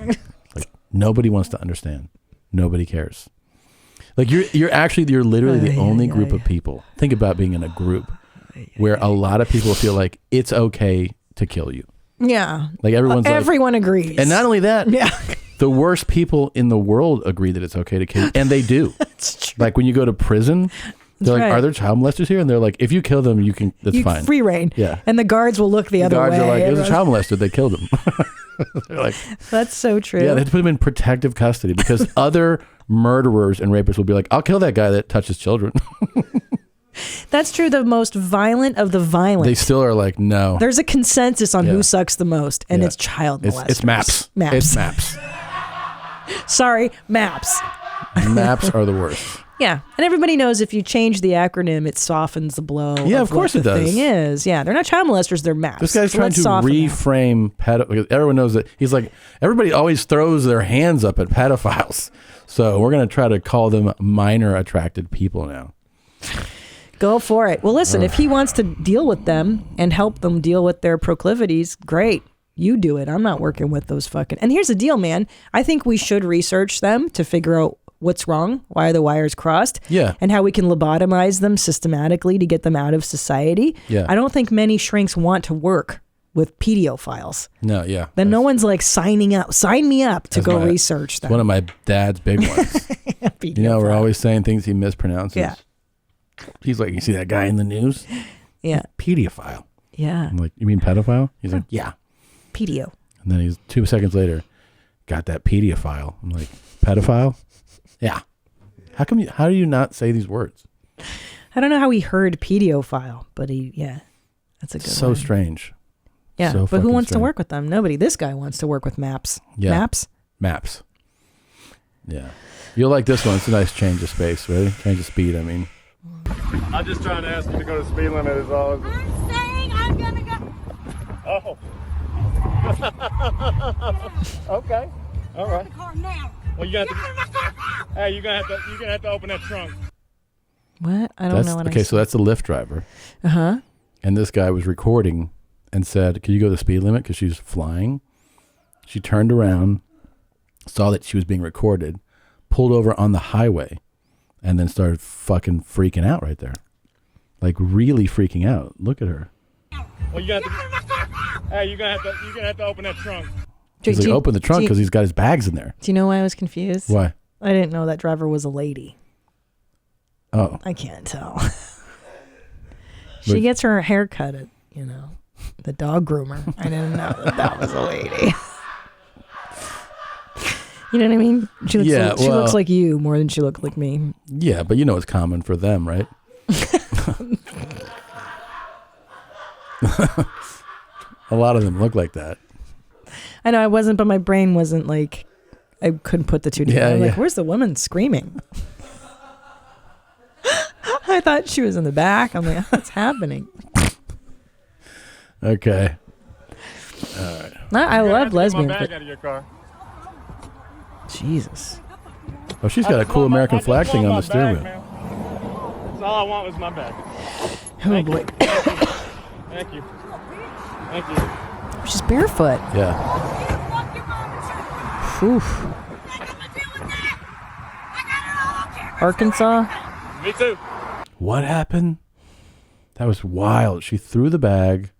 Like, nobody wants to understand. Nobody cares. Like you're literally the only group of people. Think about being in a group where a lot of people feel like it's okay to kill you. Yeah. Like everyone agrees. And not only that, yeah. The worst people in the world agree that it's okay to kill you, and they do. That's true. Like when you go to prison, they're like, right. are there child molesters here? And they're like, if you kill them, that's fine. Free reign. Yeah. And the guards will look the other way. Guards are like, it was a child molester. They killed him. They're like, that's so true. yeah, they have to put him in protective custody because other murderers and rapists will be like, I'll kill that guy that touches children. That's true. The most violent of the violent. They still are like, no. There's a consensus on who sucks the most, and it's child molesters. It's maps. It's maps. Sorry, maps. Maps are the worst. Yeah, and everybody knows if you change the acronym, it softens the blow. Yeah, of course it does. The thing is, yeah, they're not child molesters; they're maps. This guy's trying to reframe because everyone knows that he's like everybody always throws their hands up at pedophiles, so we're gonna try to call them minor attracted people now. Go for it. Well, listen, if he wants to deal with them and help them deal with their proclivities, great. You do it. I'm not working with those fucking. And here's the deal, man. I think we should research them to figure out what's wrong, why are the wires crossed, and how we can lobotomize them systematically to get them out of society. Yeah. I don't think many shrinks want to work with pedophiles. No, yeah. Then no one's like sign me up to go research them. One of my dad's big ones. You know, we're always saying things he mispronounces. Yeah. He's like, you see that guy in the news? Yeah. Pedophile. Yeah. I'm like, you mean pedophile? He's like, yeah. Pedio. And then he's 2 seconds later, got that pedophile. I'm like, pedophile? Yeah. How do you not say these words? I don't know how he heard pedophile, but that's a good one. So strange. Yeah, So but who fucking wants to strange. work with them? Nobody. This guy wants to work with Maps. Yeah. Maps? Yeah. You'll like this one. It's a nice change of space, right? Change of speed, I mean. I'm just trying to ask you to go to speed limit is all. I'm saying I'm gonna go. Oh. Okay. All right. The car now. Well, you got to. Hey, you're gonna have to open that trunk. What? I don't know what okay, so that's the Lyft driver. Uh-huh. And this guy was recording and said, "Can you go the speed limit?" Because she's flying. She turned around, saw that she was being recorded, pulled over on the highway, and then started fucking freaking out right there. Like really freaking out. Look at her. Well, you got to. Hey, you're gonna have to open that trunk. He's like, open the trunk because he's got his bags in there. Do you know why I was confused? Why? I didn't know that driver was a lady. Oh. I can't tell. She gets her hair cut at, the dog groomer. I didn't know that was a lady. You know what I mean? She looks like you more than she looked like me. Yeah, but it's common for them, right? A lot of them look like that. I know I wasn't, but my brain wasn't like, I couldn't put the two together. Yeah. Like, where's the woman screaming? I thought she was in the back. I'm like, what's happening? Okay. All right. I love lesbians. Get my bag but- out of your car. Jesus. Oh, she's got a cool American flag thing on the steering wheel. That's all I want was my bag. Oh boy. Thank you. Thank you. She's barefoot. Yeah. Oof. Arkansas. Me too. What happened? That was wild. She threw the bag,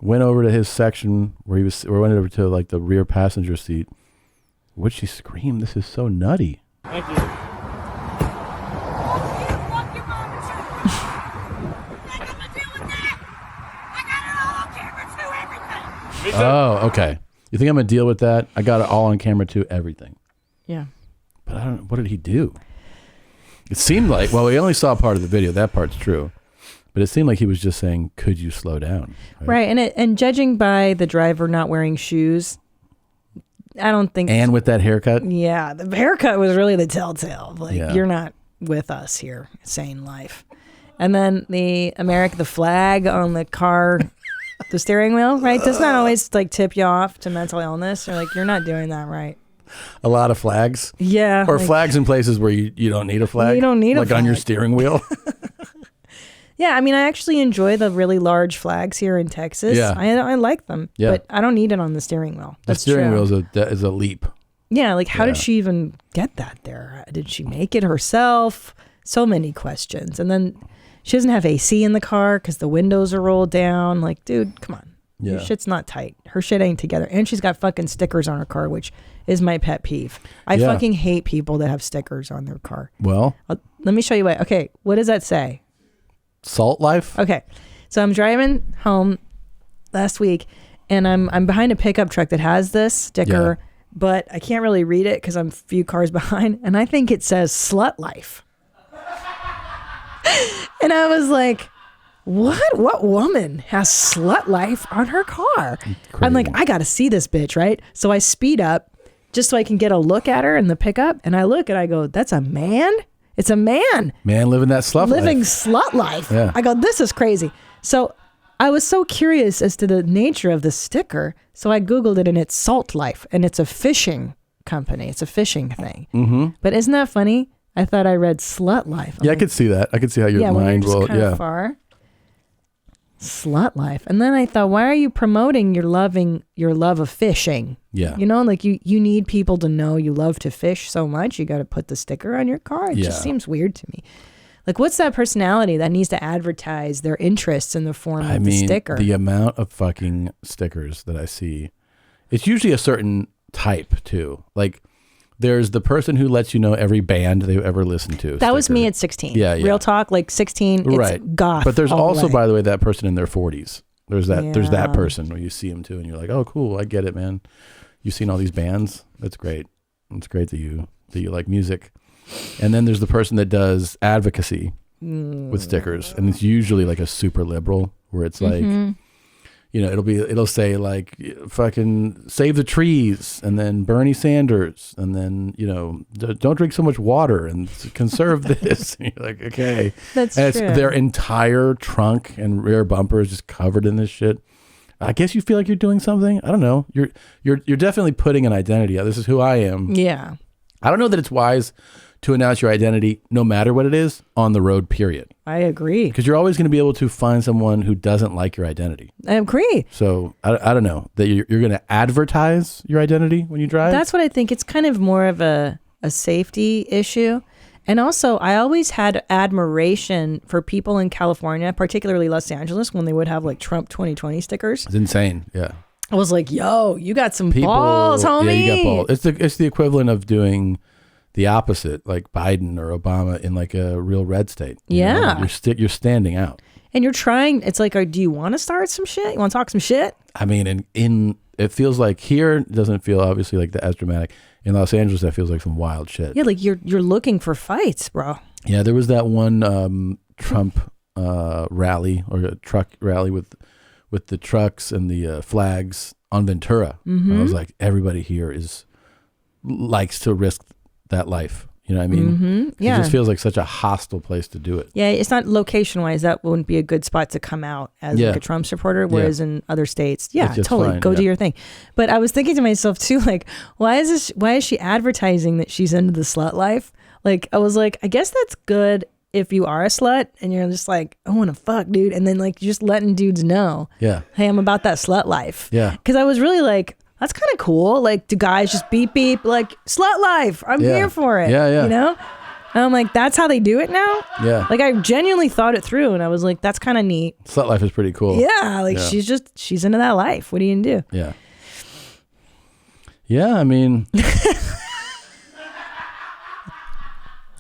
went over to his section where went over to like the rear passenger seat. What'd she scream? This is so nutty. Thank you. Oh, okay. You think I'm gonna deal with that? I got it all on camera too, everything. Yeah. But I don't. What did he do? It seemed like, well, we only saw part of the video. That part's true. But it seemed like he was just saying, could you slow down? Right. And judging by the driver not wearing shoes, I don't think. And with that haircut? Yeah. The haircut was really the telltale. Like, Yeah. you're not with us here, sane life. And then the flag on the car, the steering wheel, right? Does not always like tip you off to mental illness. Or like, you're not doing that right. A lot of flags? Yeah. Or like- flags in places where you don't need a flag? You don't need a like on your flag. steering wheel? Yeah, I mean, I actually enjoy the really large flags here in Texas. Yeah. I like them, Yeah. but I don't need it on the steering wheel. The That's steering true. wheel is a leap. Yeah, like how did Yeah. she even get that there? Did she make it herself? So many questions. And then she doesn't have AC in the car because the windows are rolled down. Like, dude, come on. Your Yeah. shit's not tight. Her shit ain't together. And she's got fucking stickers on her car, which is my pet peeve. I Yeah. fucking hate people that have stickers on their car. Well, Let me show you what. Okay, what does that say? Salt Life? Okay. So I'm driving home last week and I'm behind a pickup truck that has this sticker, but I can't really read it because I'm a few cars behind. And I think it says Slut Life. And I was like, what woman has Slut Life on her car? I'm like, I got to see this bitch, right? So I speed up just so I can get a look at her in the pickup. And I look and I go, that's a man? It's a man. Man living that slut Living life. slut life. Yeah. I go, this is crazy. So I was so curious as to the nature of the sticker. So I Googled it and it's Salt Life and it's a fishing company. It's a fishing thing. Mm-hmm. But isn't that funny? I thought I read Slut Life. Yeah, I could see that. I could see how your mind will. kind of far. Slut Life. And then I thought, why are you promoting your love of fishing? Yeah. You know, like you need people to know you love to fish so much. You got to put the sticker on your car. It just seems weird to me. Like, what's that personality that needs to advertise their interests in the form of the sticker? The amount of fucking stickers that I see, it's usually a certain type too. Like, there's the person who lets you know every band they've ever listened to. That was me at 16. Yeah. Real talk, like 16, Right. it's goth. But there's all the also, way. by the way, that person in their 40s. There's that Yeah. person where you see them too, and you're like, oh, cool, I get it, man. You've seen all these bands. That's great. It's great that you like music. And then there's the person that does advocacy with stickers, and it's usually like a super liberal where it's like, it'll say like fucking save the trees, and then Bernie Sanders, and then don't drink so much water and conserve this. And you're like, okay, that's and true. It's their entire trunk and rear bumper is just covered in this shit. I guess you feel like you're doing something. I don't know. You're definitely putting an identity out. This is who I am. Yeah. I don't know that it's wise to announce your identity, no matter what it is, on the road, period. I agree. Because you're always going to be able to find someone who doesn't like your identity. I agree. So I don't know that you're going to advertise your identity when you drive. That's what I think. It's kind of more of a safety issue. And also, I always had admiration for people in California, particularly Los Angeles, when they would have like Trump 2020 stickers. It's insane. Yeah. I was like, yo, you got some balls, homie. Yeah, you got balls. It's the equivalent of doing the opposite, like Biden or Obama in like a real red state. Yeah. You're standing out. And you're trying, it's like, do you want to start some shit? You want to talk some shit? I mean, it feels like here, it doesn't feel obviously like as dramatic. In Los Angeles, that feels like some wild shit. Yeah, like you're looking for fights, bro. Yeah, there was that one Trump rally or a truck rally with the trucks and the flags on Ventura. Mm-hmm. I was like, everybody here likes to risk that life. You know what I mean? Mm-hmm. Yeah. It just feels like such a hostile place to do it. Yeah, it's not location-wise. That wouldn't be a good spot to come out as like a Trump supporter, whereas in other states, totally, fine, go do your thing. But I was thinking to myself too, like, why is she advertising that she's into the slut life? Like, I was like, I guess that's good if you are a slut and you're just like, I want to fuck, dude. And then like just letting dudes know, yeah, hey, I'm about that slut life. Yeah. Because I was really like, that's kind of cool. Like, do guys just beep, beep, like, slut life. I'm here for it. Yeah, yeah. You know? And I'm like, that's how they do it now? Yeah. Like, I genuinely thought it through, and I was like, that's kind of neat. Slut life is pretty cool. Yeah, like, she's into that life. What are you going to do? Yeah. Yeah, I mean... I'm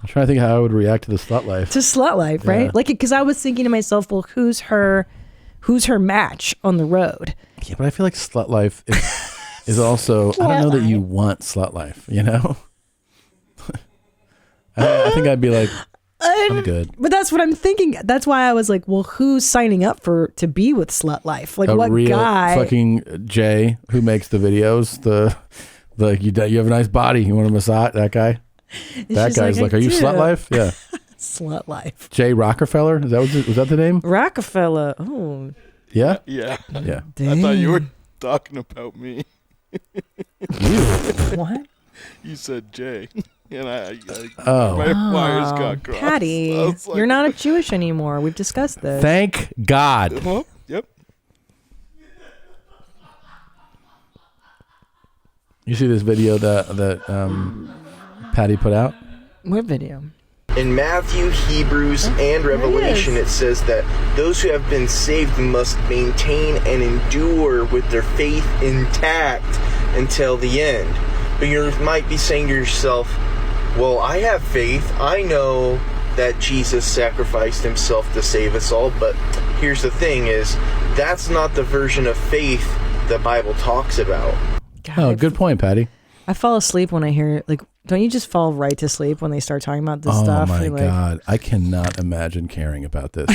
trying to think how I would react to the slut life. To slut life, right? Yeah. Like, because I was thinking to myself, well, who's her match on the road? Yeah, but I feel like slut life is also... I don't know that you want slut life, you know? I think I'd be like, I'm good. But that's what I'm thinking. That's why I was like, well, who's signing up to be with slut life? Like, what real guy? Fucking Jay, who makes the videos, you have a nice body. You want to massage that guy? That guy's like, are you slut life? Yeah. Slut life. Jay Rockefeller? Was that the name? Rockefeller. Oh. Yeah? Yeah. Yeah. I thought you were talking about me. What? You said Jay. And my wires got crossed. Patty, like, you're not Jewish anymore. We've discussed this. Thank God. Well, yep. You see this video that Patty put out? What video? In Matthew, Hebrews, and Revelation, it says that those who have been saved must maintain and endure with their faith intact until the end. But you might be saying to yourself, well, I have faith. I know that Jesus sacrificed himself to save us all. But here's the thing is, that's not the version of faith the Bible talks about. God, good point, Patty. I fall asleep when I hear it. Like, don't you just fall right to sleep when they start talking about this stuff? Oh my You're like, God. I cannot imagine caring about this.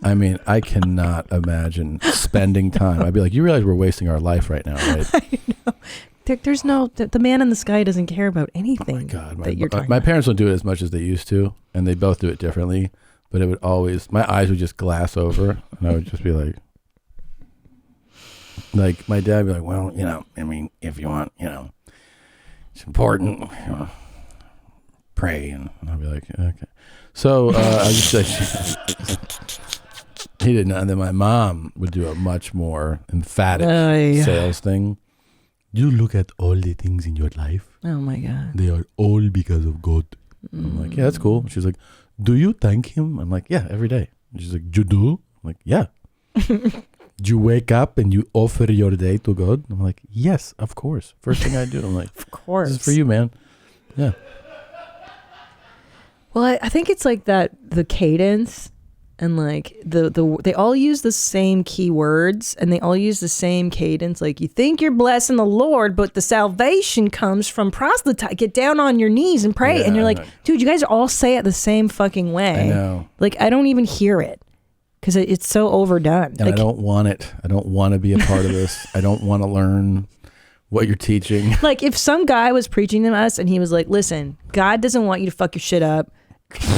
I mean, I cannot imagine spending time. I'd be like, you realize we're wasting our life right now, right? I know. There's no, the man in the sky doesn't care about anything. Oh my God. That you're talking My about. parents don't do it as much as they used to, and they both do it differently, but it would always, my eyes would just glass over, and I would just be like my dad would be like, well, I mean, if you want, it's important, pray, and I'd be like, okay. So I just like, he didn't, and then my mom would do a much more emphatic sales thing. You look at all the things in your life. Oh my God. They are all because of God. I'm like, yeah, that's cool. She's like, do you thank him? I'm like, yeah, every day. And she's like, you do? I'm like, yeah. Do you wake up and you offer your day to God? I'm like, yes, of course. First thing I do. I'm like, of course. This is for you, man. Yeah. Well, I think it's like that, the cadence and like they all use the same keywords and they all use the same cadence. Like, you think you're blessing the Lord, but the salvation comes from proselyte. Get down on your knees and pray. Yeah, and you're like, dude, you guys all say it the same fucking way. I know. Like, I don't even hear it. because it's so overdone. And I don't want it. I don't want to be a part of this. I don't want to learn what you're teaching. Like if some guy was preaching to us and he was like, listen, God doesn't want you to fuck your shit up.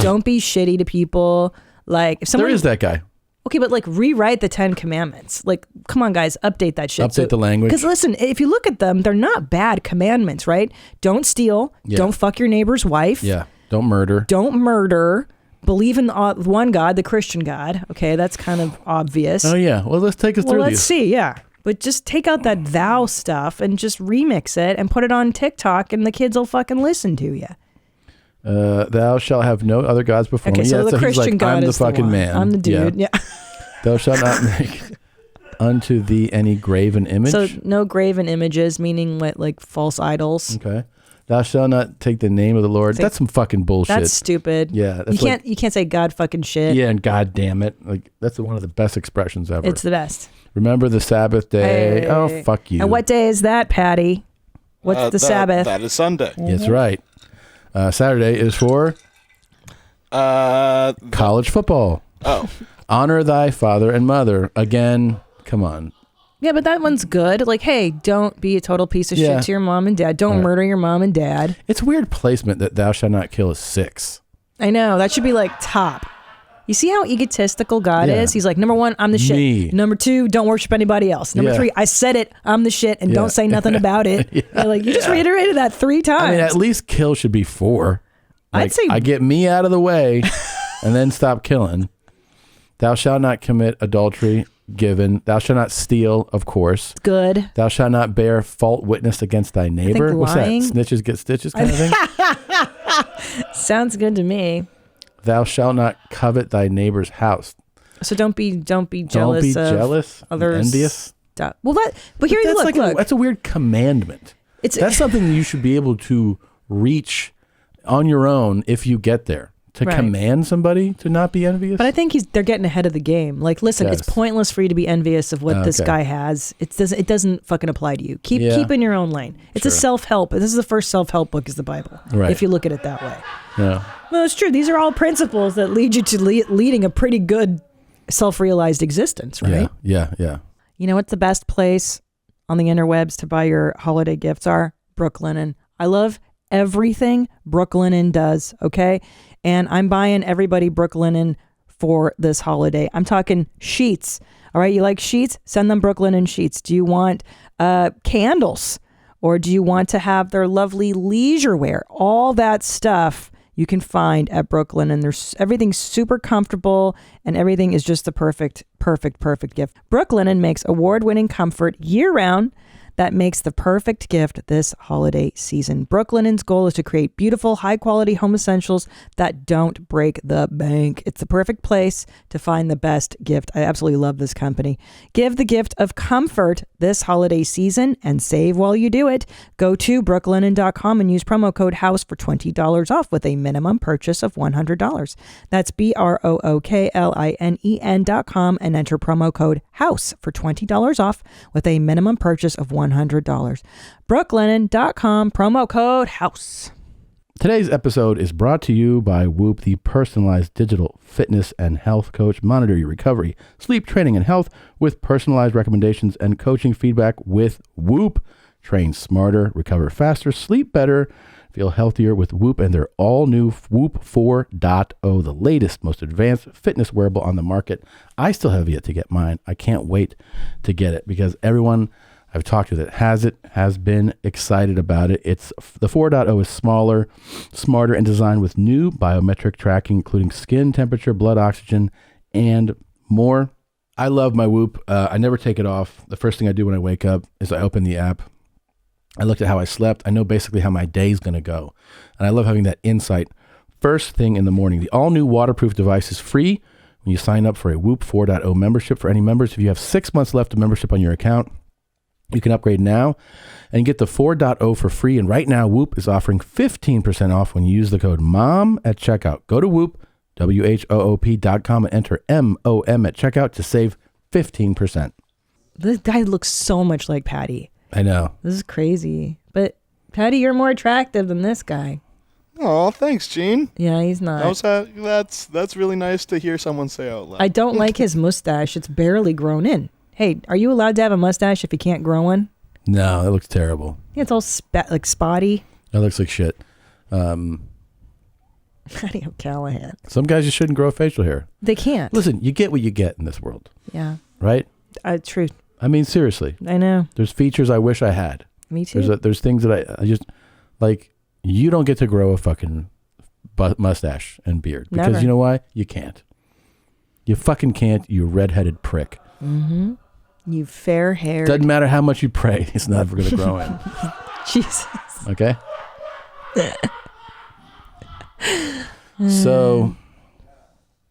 Don't be shitty to people. Like if someone, there is that guy. Okay, but like rewrite the 10 commandments. Like, come on, guys, update that shit. Update the language. Because listen, if you look at them, they're not bad commandments, right? Don't steal. Yeah. Don't fuck your neighbor's wife. Yeah. Don't murder. Don't murder. Believe in one God, the Christian God. Okay, that's kind of obvious. Oh yeah. Well, let's take us through Let's these. see. Yeah, but just take out that thou stuff and just remix it and put it on TikTok, and the kids will fucking listen to you. Thou shalt have no other gods before me. So Yeah, the Christian he's like, God I'm the is the fucking one. man. I'm the dude. Yeah. Thou shalt not make unto thee any graven image. So no graven images, meaning like false idols. Okay. Thou shalt not take the name of the Lord. That's some fucking bullshit. That's stupid. Yeah. That's You can't say God fucking shit. Yeah, and God damn it. Like that's one of the best expressions ever. It's the best. Remember the Sabbath day. Hey. Oh, fuck you. And what day is that, Patty? What's the Sabbath? That is Sunday. That's right. Saturday is for college football. Oh. Honor thy father and mother. Again, come on. Yeah, but that one's good. Like, hey, don't be a total piece of Yeah. shit to your mom and dad. Don't Right. murder your mom and dad. It's weird placement that thou shalt not kill is 6. I know. That should be like top. You see how egotistical God Yeah. is? He's like, number 1, I'm the shit. Me. Number 2, don't worship anybody else. Number Yeah. 3, I said it, I'm the shit, and Yeah. don't say nothing about it. Yeah. Like, you just reiterated that 3 times. I mean, at least kill should be 4. I'd Like, say- I get me out of the way and then stop killing. Thou shalt not commit adultery, given. Thou shalt not steal, of course. Good. Thou shalt not bear false witness against thy neighbor. What's lying- that? Snitches get stitches kind of thing? Sounds good to me. Thou shalt not covet thy neighbor's house. So don't be jealous. Don't be of jealous, and others. envious. Well, but here, That's look. that's a weird commandment. That's something that you should be able to reach on your own if you get there. To Right. command somebody to not be envious. But I think they're getting ahead of the game. Like, listen, Yes. it's pointless for you to be envious of what this Okay. guy has. It doesn't fucking apply to you. Keep in your own lane. It's a Sure. self-help. This is the first self-help book is the Bible. Right. If you look at it that way. Yeah. No, it's true. These are all principles that lead you to leading a pretty good self-realized existence, right? Yeah. You know what's the best place on the interwebs to buy your holiday gifts are? Brooklinen. I love everything Brooklinen does, okay? And I'm buying everybody Brooklinen for this holiday. I'm talking sheets. All right, you like sheets? Send them Brooklinen sheets. Do you want candles? Or do you want to have their lovely leisure wear? All that stuff you can find at Brooklinen. There's everything's super comfortable and everything is just the perfect gift. Brooklinen makes award-winning comfort year-round that makes the perfect gift this holiday season. Brooklinen's goal is to create beautiful, high-quality home essentials that don't break the bank. It's the perfect place to find the best gift. I absolutely love this company. Give the gift of comfort this holiday season and save while you do it. Go to brooklinen.com and use promo code HOUSE for $20 off with a minimum purchase of $100. That's BROOKLINEN.com and enter promo code HOUSE for $20 off with a minimum purchase of $100. Brooklinen.com, promo code HOUSE. Today's episode is brought to you by Whoop, the personalized digital fitness and health coach. Monitor your recovery, sleep, training, and health with personalized recommendations and coaching feedback with Whoop. Train smarter, recover faster, sleep better, feel healthier with Whoop and their all-new Whoop 4.0, the latest, most advanced fitness wearable on the market. I still have yet to get mine. I can't wait to get it because everyone I've talked to that has been excited about it. The 4.0 is smaller, smarter, and designed with new biometric tracking, including skin temperature, blood oxygen, and more. I love my Whoop. I never take it off. The first thing I do when I wake up is I open the app. I looked at how I slept. I know basically how my day's going to go. And I love having that insight first thing in the morning. The all-new waterproof device is free when you sign up for a Whoop 4.0 membership. For any members, if you have 6 months left of membership on your account, you can upgrade now and get the 4.0 for free. And right now, Whoop is offering 15% off when you use the code MOM at checkout. Go to Whoop, WHOOP.com and enter MOM at checkout to save 15%. This guy looks so much like Patty. I know. This is crazy. But Patty, you're more attractive than this guy. Oh, thanks, Gene. Yeah, he's not. That's really nice to hear someone say out loud. I don't like his mustache. It's barely grown in. Hey, are you allowed to have a mustache if you can't grow one? No, that looks terrible. Yeah, it's all like spotty. That looks like shit. Radio Callahan. Some guys just shouldn't grow facial hair. They can't. Listen, you get what you get in this world. Yeah. Right? True. I mean, seriously. I know. There's features I wish I had. Me too. There's things that I just, like, you don't get to grow a fucking mustache and beard. Because Never. you know why? You can't. You fucking can't, you redheaded prick. Mm-hmm. You fair-haired. Doesn't matter how much you pray, it's never going to grow in. Jesus. Okay? So.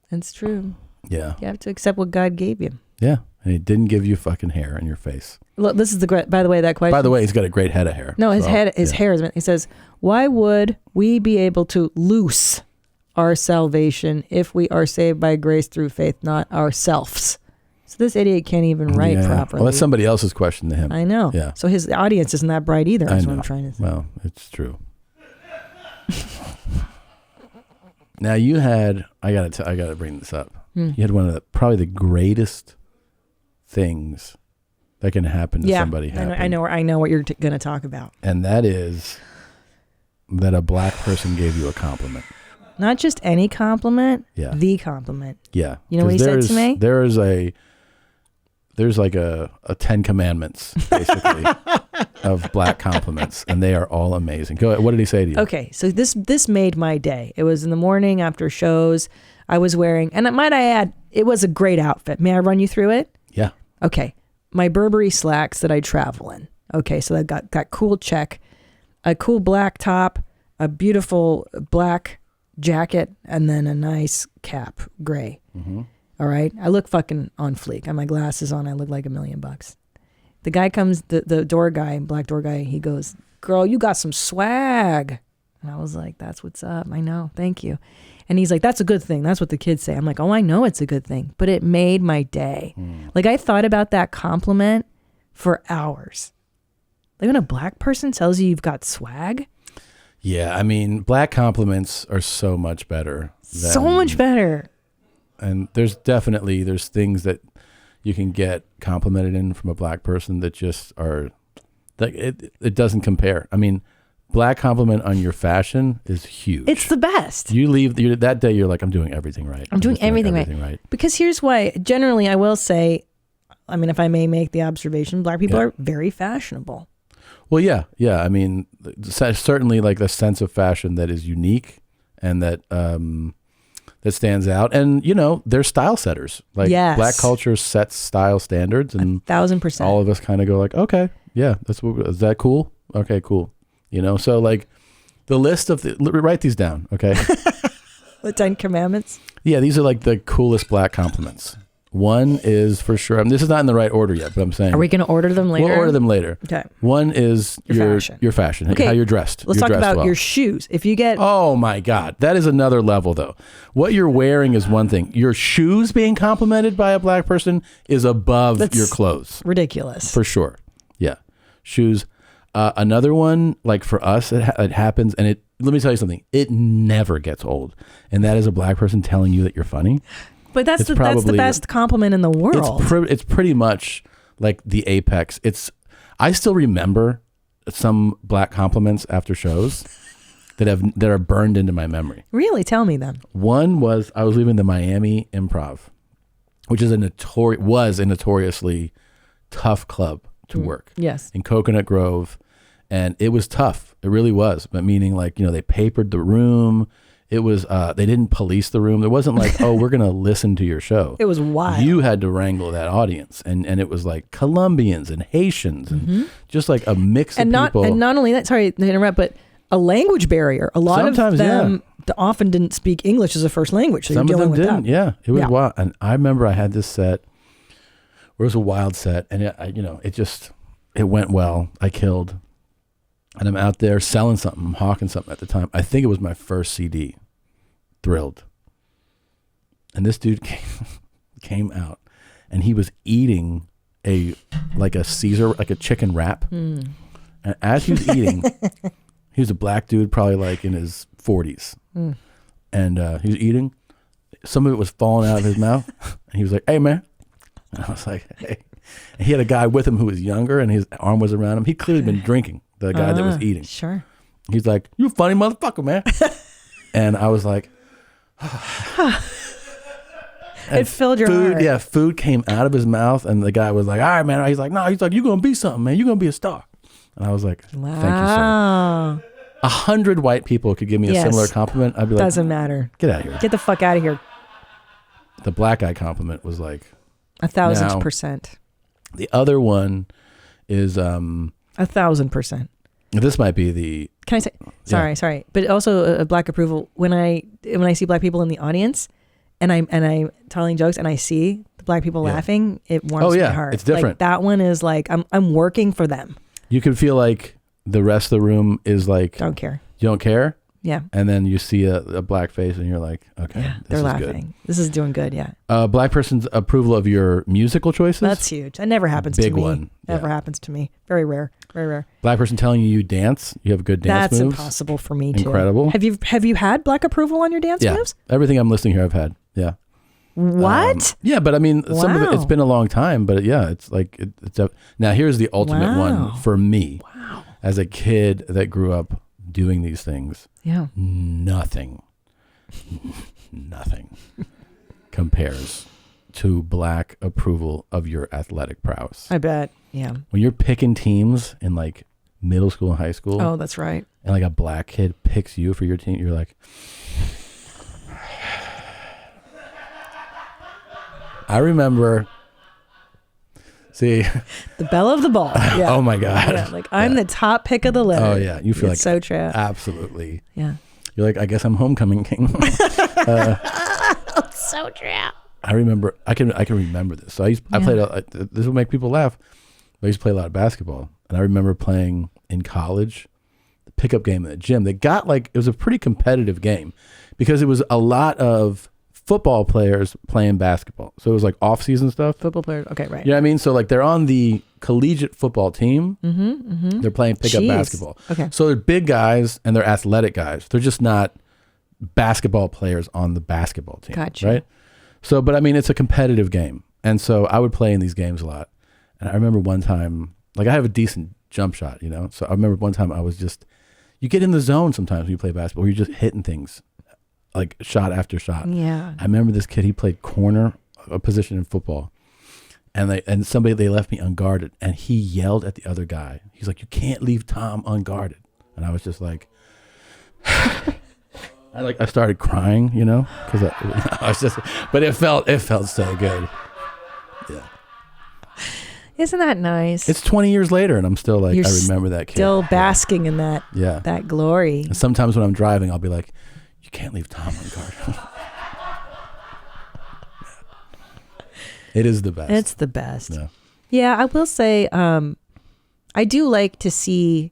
That's true. Yeah. You have to accept what God gave you. Yeah. And he didn't give you fucking hair in your face. Look, this is by the way, that question. By the way, he's got a great head of hair. No, his hair is, he says, why would we be able to loose our salvation if we are saved by grace through faith, not ourselves? So this idiot can't even write properly. Well, that's somebody else's question to him. I know. Yeah. So his audience isn't that bright either, is what I'm trying to say. Well, it's true. Now you had, I gotta bring this up. You had one of probably the greatest things that can happen to somebody. I know what you're going to talk about. And that is that a black person gave you a compliment. Not just any compliment. Yeah. The compliment. Yeah. You know what he said to me? There's like a 10 commandments basically of black compliments, and they are all amazing. Go ahead. What did he say to you? Okay, so this made my day. It was in the morning after shows. I was wearing, and might I add, it was a great outfit. May I run you through it? Yeah. Okay, my Burberry slacks that I travel in. Okay, so I got that cool check, a cool black top, a beautiful black jacket, and then a nice cap, gray. Mm-hmm. All right. I look fucking on fleek. I have my glasses on. I look like $1 million. The guy comes, the door guy, black door guy, he goes, girl, you got some swag. And I was like, that's what's up. I know. Thank you. And he's like, that's a good thing. That's what the kids say. I'm like, oh, I know it's a good thing. But it made my day. Like, I thought about that compliment for hours. Like, when a black person tells you you've got swag. Yeah. I mean, black compliments are so much better. So much better. And there's things that you can get complimented in from a black person that just are, like, it doesn't compare. I mean, black compliment on your fashion is huge. It's the best. You leave that day, you're like, I'm doing everything right. I'm doing everything right. Because here's why. Generally, I will say, I mean, if I may make the observation, black people are very fashionable. Well, yeah. I mean, certainly like the sense of fashion that is unique and that that stands out. And, you know, they're style setters. Like, black culture sets style standards, and 1,000%. all of us kind of go like, okay, yeah, is that cool? Okay, cool. You know, so like the list of write these down, okay? The 10 commandments? Yeah, these are like the coolest black compliments. One is for sure, this is not in the right order yet, but I'm saying. Are we going to order them later? We'll order them later. Okay. One is your fashion, okay. how you're dressed. Let's talk about your shoes. If you get... Oh my God, that is another level though. What you're wearing is one thing. Your shoes being complimented by a black person is above your clothes. Ridiculous. For sure. Yeah. Shoes. Another one, like for us, it happens, and let me tell you something, it never gets old. And that is a black person telling you that you're funny. But that's the best compliment in the world. It's pretty much like the apex. I still remember some black compliments after shows that are burned into my memory. Really? Tell me them. One was, I was leaving the Miami Improv, which is a notoriously tough club to work. Yes. In Coconut Grove. And it was tough. It really was. But meaning, like, you know, they papered the room. It was, they didn't police the room. It wasn't like, oh, we're going to listen to your show. It was wild. You had to wrangle that audience. And it was like Colombians and Haitians and just like a mix of people. And not only that, sorry to interrupt, but a language barrier. A lot Sometimes, of them often didn't speak English as a first language. So Some you're of dealing them with didn't. that. Yeah. It was wild. And I remember I had this set where it was a wild set. And it went well. I killed. And I'm out there selling something. I'm hawking something at the time. I think it was my first CD, Thrilled. And this dude came out, and he was eating a Caesar, like a chicken wrap. And as he was eating, He was a black dude, probably like in his 40s. Mm. And he was eating. Some of it was falling out of his mouth. And he was like, hey, man. And I was like, hey. And he had a guy with him who was younger, and his arm was around him. He'd clearly been drinking, the guy that was eating. Sure. He's like, you a funny motherfucker, man. And I was like, it filled your heart. Yeah, food came out of his mouth, and the guy was like, all right, man. He's like, no, you're going to be something, man. You're going to be a star. And I was like, wow. Thank you, sir. 100 white people could give me a similar compliment. I'd be like, doesn't matter. Get out of here. Get the fuck out of here. The black guy compliment was like 1,000%. The other one is 1,000%. This might be the. Can I say? Sorry, but also a black approval. When I see black people in the audience, and I'm telling jokes, and I see the black people laughing, it warms my heart. It's different. Like, that one is like I'm working for them. You can feel like the rest of the room is like don't care. You don't care. Yeah. And then you see a black face, and you're like, okay, this they're is laughing. good. This is doing good. Yeah. Black person's approval of your musical choices. That's huge. That never happens to me. Big one. Never happens to me. Very rare. Very rare. Black person telling you dance. You have good dance That's moves. impossible for me too. Incredible. Have you had black approval on your dance moves? Everything I'm listing here, I've had. Yeah. What? Yeah, but I mean, some of it, it's been a long time, but it's like, now here's the ultimate one for me. Wow. As a kid that grew up doing these things. Yeah. Nothing compares to black approval of your athletic prowess. I bet. Yeah. When you're picking teams in like middle school and high school. Oh, that's right. And like a black kid picks you for your team, you're like, I remember. See, the bell of the ball. Yeah. Oh my God. Yeah, like I'm the top pick of the litter. Oh yeah, you feel it's like so true. Absolutely. Yeah. You're like, I guess I'm homecoming king. So true. I remember. I can remember this. So I played. This will make people laugh. But I used to play a lot of basketball, and I remember playing in college, the pickup game at the gym. They got it was a pretty competitive game, because it was a lot of football players playing basketball. So it was like off-season stuff. Football players. Okay, right. You know what I mean? So like they're on the collegiate football team. Mm-hmm, mm-hmm. They're playing pickup basketball. Okay. So they're big guys and they're athletic guys. They're just not basketball players on the basketball team. Gotcha. Right? So, but I mean, it's a competitive game. And so I would play in these games a lot. And I remember one time, like I have a decent jump shot, So I remember one time I was just, you get in the zone sometimes when you play basketball, where you're just hitting things. Like shot after shot. Yeah. I remember this kid, he played corner, a position in football. And they left me unguarded, and he yelled at the other guy. He's like, you can't leave Tom unguarded. And I was just like, I started crying, because I was just, but it felt so good. Yeah. Isn't that nice? It's 20 years later, and I'm still like, I remember that kid. Still basking in that. Yeah. That glory. And sometimes when I'm driving, I'll be like, you can't leave Tom unguarded. It is the best. It's the best. Yeah, I will say, I do like to see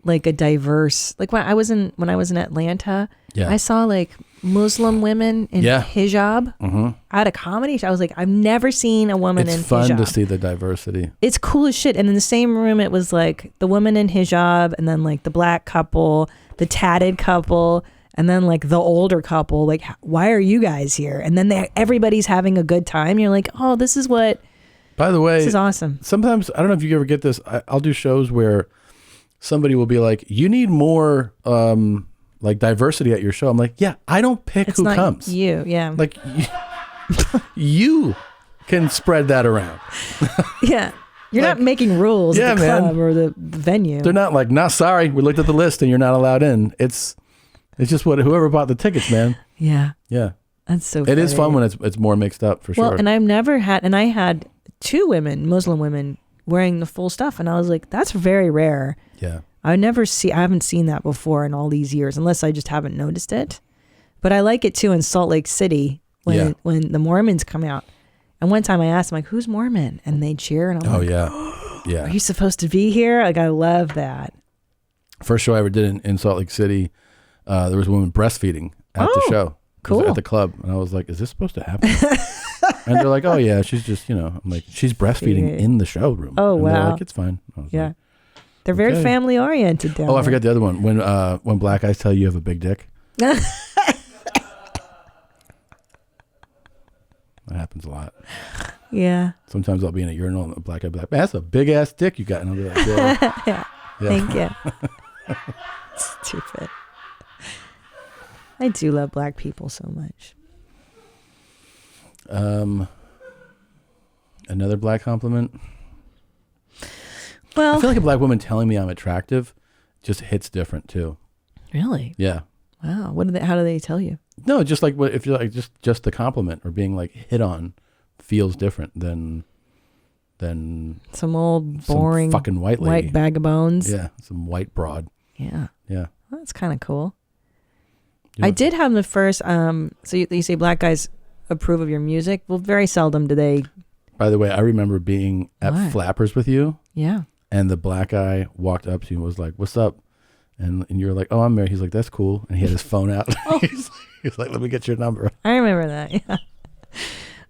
like a diverse, like when I was in Atlanta, I saw like Muslim women in hijab at a comedy show. I was like, I've never seen a woman in hijab. It's fun to see the diversity. It's cool as shit. And in the same room, it was like the woman in hijab, and then like the black couple, the tatted couple, and then like the older couple. Like, why are you guys here? And then everybody's having a good time. You're like, oh, this is what. By the way, this is awesome. Sometimes, I don't know if you ever get this. I'll do shows where somebody will be like, you need more like diversity at your show. I'm like, yeah, I don't pick It's who not comes. You, yeah. Like, you can spread that around. Yeah. You're not making rules at the club or the venue. They're not like, nah, sorry, we looked at the list and you're not allowed in. It's just whoever bought the tickets, man. Yeah. Yeah. That's so It is fun when it's more mixed up, for sure. Well, and I had 2 women, Muslim women, wearing the full stuff, and I was like, that's very rare. Yeah. I haven't seen that before in all these years, unless I just haven't noticed it. But I like it too in Salt Lake City when the Mormons come out. And one time I asked them, like, who's Mormon? And they cheer, and I'm like, yeah. Are you supposed to be here? Like, I love that. First show I ever did in Salt Lake City, there was a woman breastfeeding at the show. Cool. At the club. And I was like, is this supposed to happen? And they're like, oh yeah, she's just, I'm like, she's breastfeeding in the showroom. Oh, and wow. they're like, it's fine. I was like, They're very Okay. family oriented down Oh, I there. forgot the other one. When black guys tell you have a big dick. That happens a lot. Yeah. Sometimes I'll be in a urinal and a black guy will be like, man, that's a big ass dick you got. And I'll be like, yeah. Yeah. Thank you. Stupid. I do love black people so much. Another black compliment. Well, I feel like a black woman telling me I'm attractive just hits different too. Really? Yeah. Wow. How do they tell you? No, just like if you're like just the compliment or being like hit on feels different than some old boring fucking white lady. white bag of bones. Yeah, some white broad. Yeah. Yeah. Well, that's kind of cool. You know, I did have the first. So you say black guys approve of your music. Well, very seldom do they. By the way, I remember being at What? Flappers with you. Yeah. And the black guy walked up to you and was like, "What's up?" And you're like, "Oh, I'm married." He's like, "That's cool." And he had his phone out. Oh. he's like, "Let me get your number." I remember that. Yeah.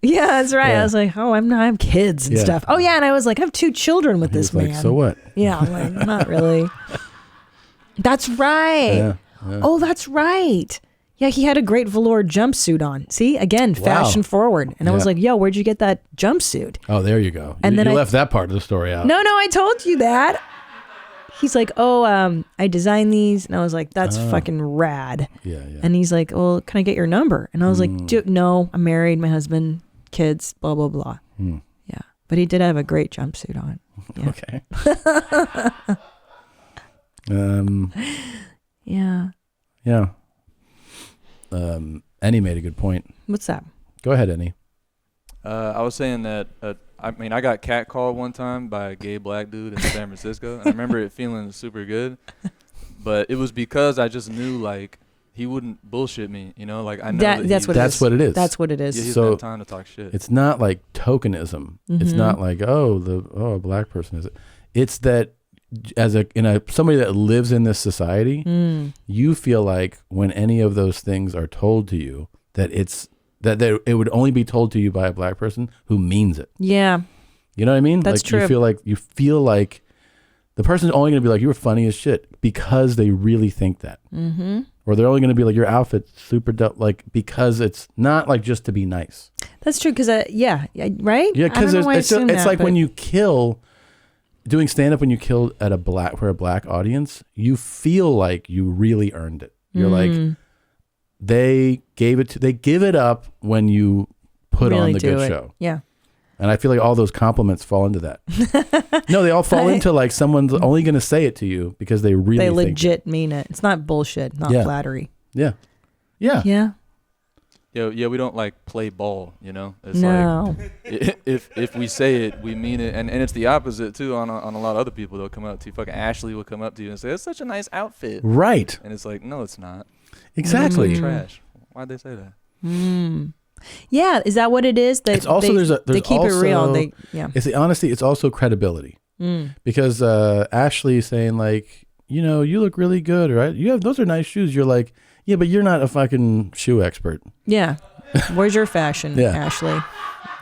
Yeah, that's right. Yeah. I was like, oh, I have kids and Yeah. stuff. Oh yeah, and I was like, I have 2 children with He this was man. like, "So what?" Yeah, I'm like, not really. That's right. Yeah, yeah. Oh, that's right. Yeah, he had a great velour jumpsuit on. See, again, fashion forward. And I was Yeah. like, yo, where'd you get that jumpsuit? Oh, there you go. And you then you I- left that part of the story out. No, I told you that. He's like, oh, I designed these. And I was like, that's Oh. fucking rad. Yeah, yeah. And he's like, well, can I get your number? And I was like, dude, no, I'm married, my husband, kids, blah, blah, blah. Yeah. But he did have a great jumpsuit on. Yeah. Okay. Yeah. Yeah. Annie made a good point. What's that? Go ahead, Annie. I was saying that, I got catcalled one time by a gay black dude in San Francisco. And I remember it feeling super good. But it was because I just knew, like, he wouldn't bullshit me, you know? Like, I know That's what it is. That's what it is. Yeah, he So doesn't have time to talk shit. It's not like tokenism. It's Mhm. not like, a black person is it. It's that as somebody that lives in this society, you feel like when any of those things are told to you, that it would only be told to you by a black person who means it. Yeah. You know what I mean? That's like true. You feel like the person's only going to be like, you were funny as shit because they really think that. Mm-hmm. Or they're only going to be like, your outfit's super dope, like, because it's not like just to be nice. That's true. Because, right? Yeah, I because don't know why I it's assumed that, like when but- you kill, doing stand up when you kill for a black audience, you feel like you really earned it. You're like, they give it up when you put Really on the do good it. show. Yeah. And I feel like all those compliments fall into that. No, they all fall into like someone's only going to say it to you because they really They think legit mean it. It's not bullshit, not Yeah. flattery. Yeah. Yeah. Yeah. Yeah, we don't like play ball, you know. It's No. like if we say it, we mean it, and it's the opposite too. On a lot of other people, they'll come up to you. Fucking Ashley will come up to you and say, "It's such a nice outfit." Right. And it's like, no, it's not. Exactly. It's trash. Why'd they say that? Yeah, is that what it is? It's also they keep it real. It's the honesty. It's also credibility. Because Ashley saying like, you look really good, right? Those are nice shoes. You're like, yeah, but you're not a fucking shoe expert. Yeah. Where's your fashion, Yeah. Ashley? Yeah.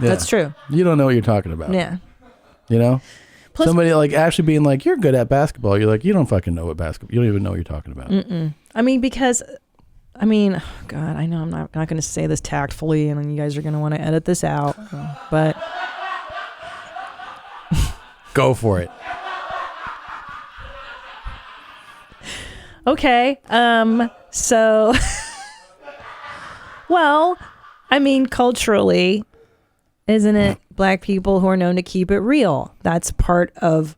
That's true. You don't know what you're talking about. Yeah. Plus- Somebody like Ashley being like, you're good at basketball. You're like, you don't fucking know what basketball. You don't even know what you're talking about. I mean, because, God, I know I'm not going to say this tactfully, and you guys are going to want to edit this out, but Go for it. okay. So, well, culturally, isn't it black people who are known to keep it real? That's part of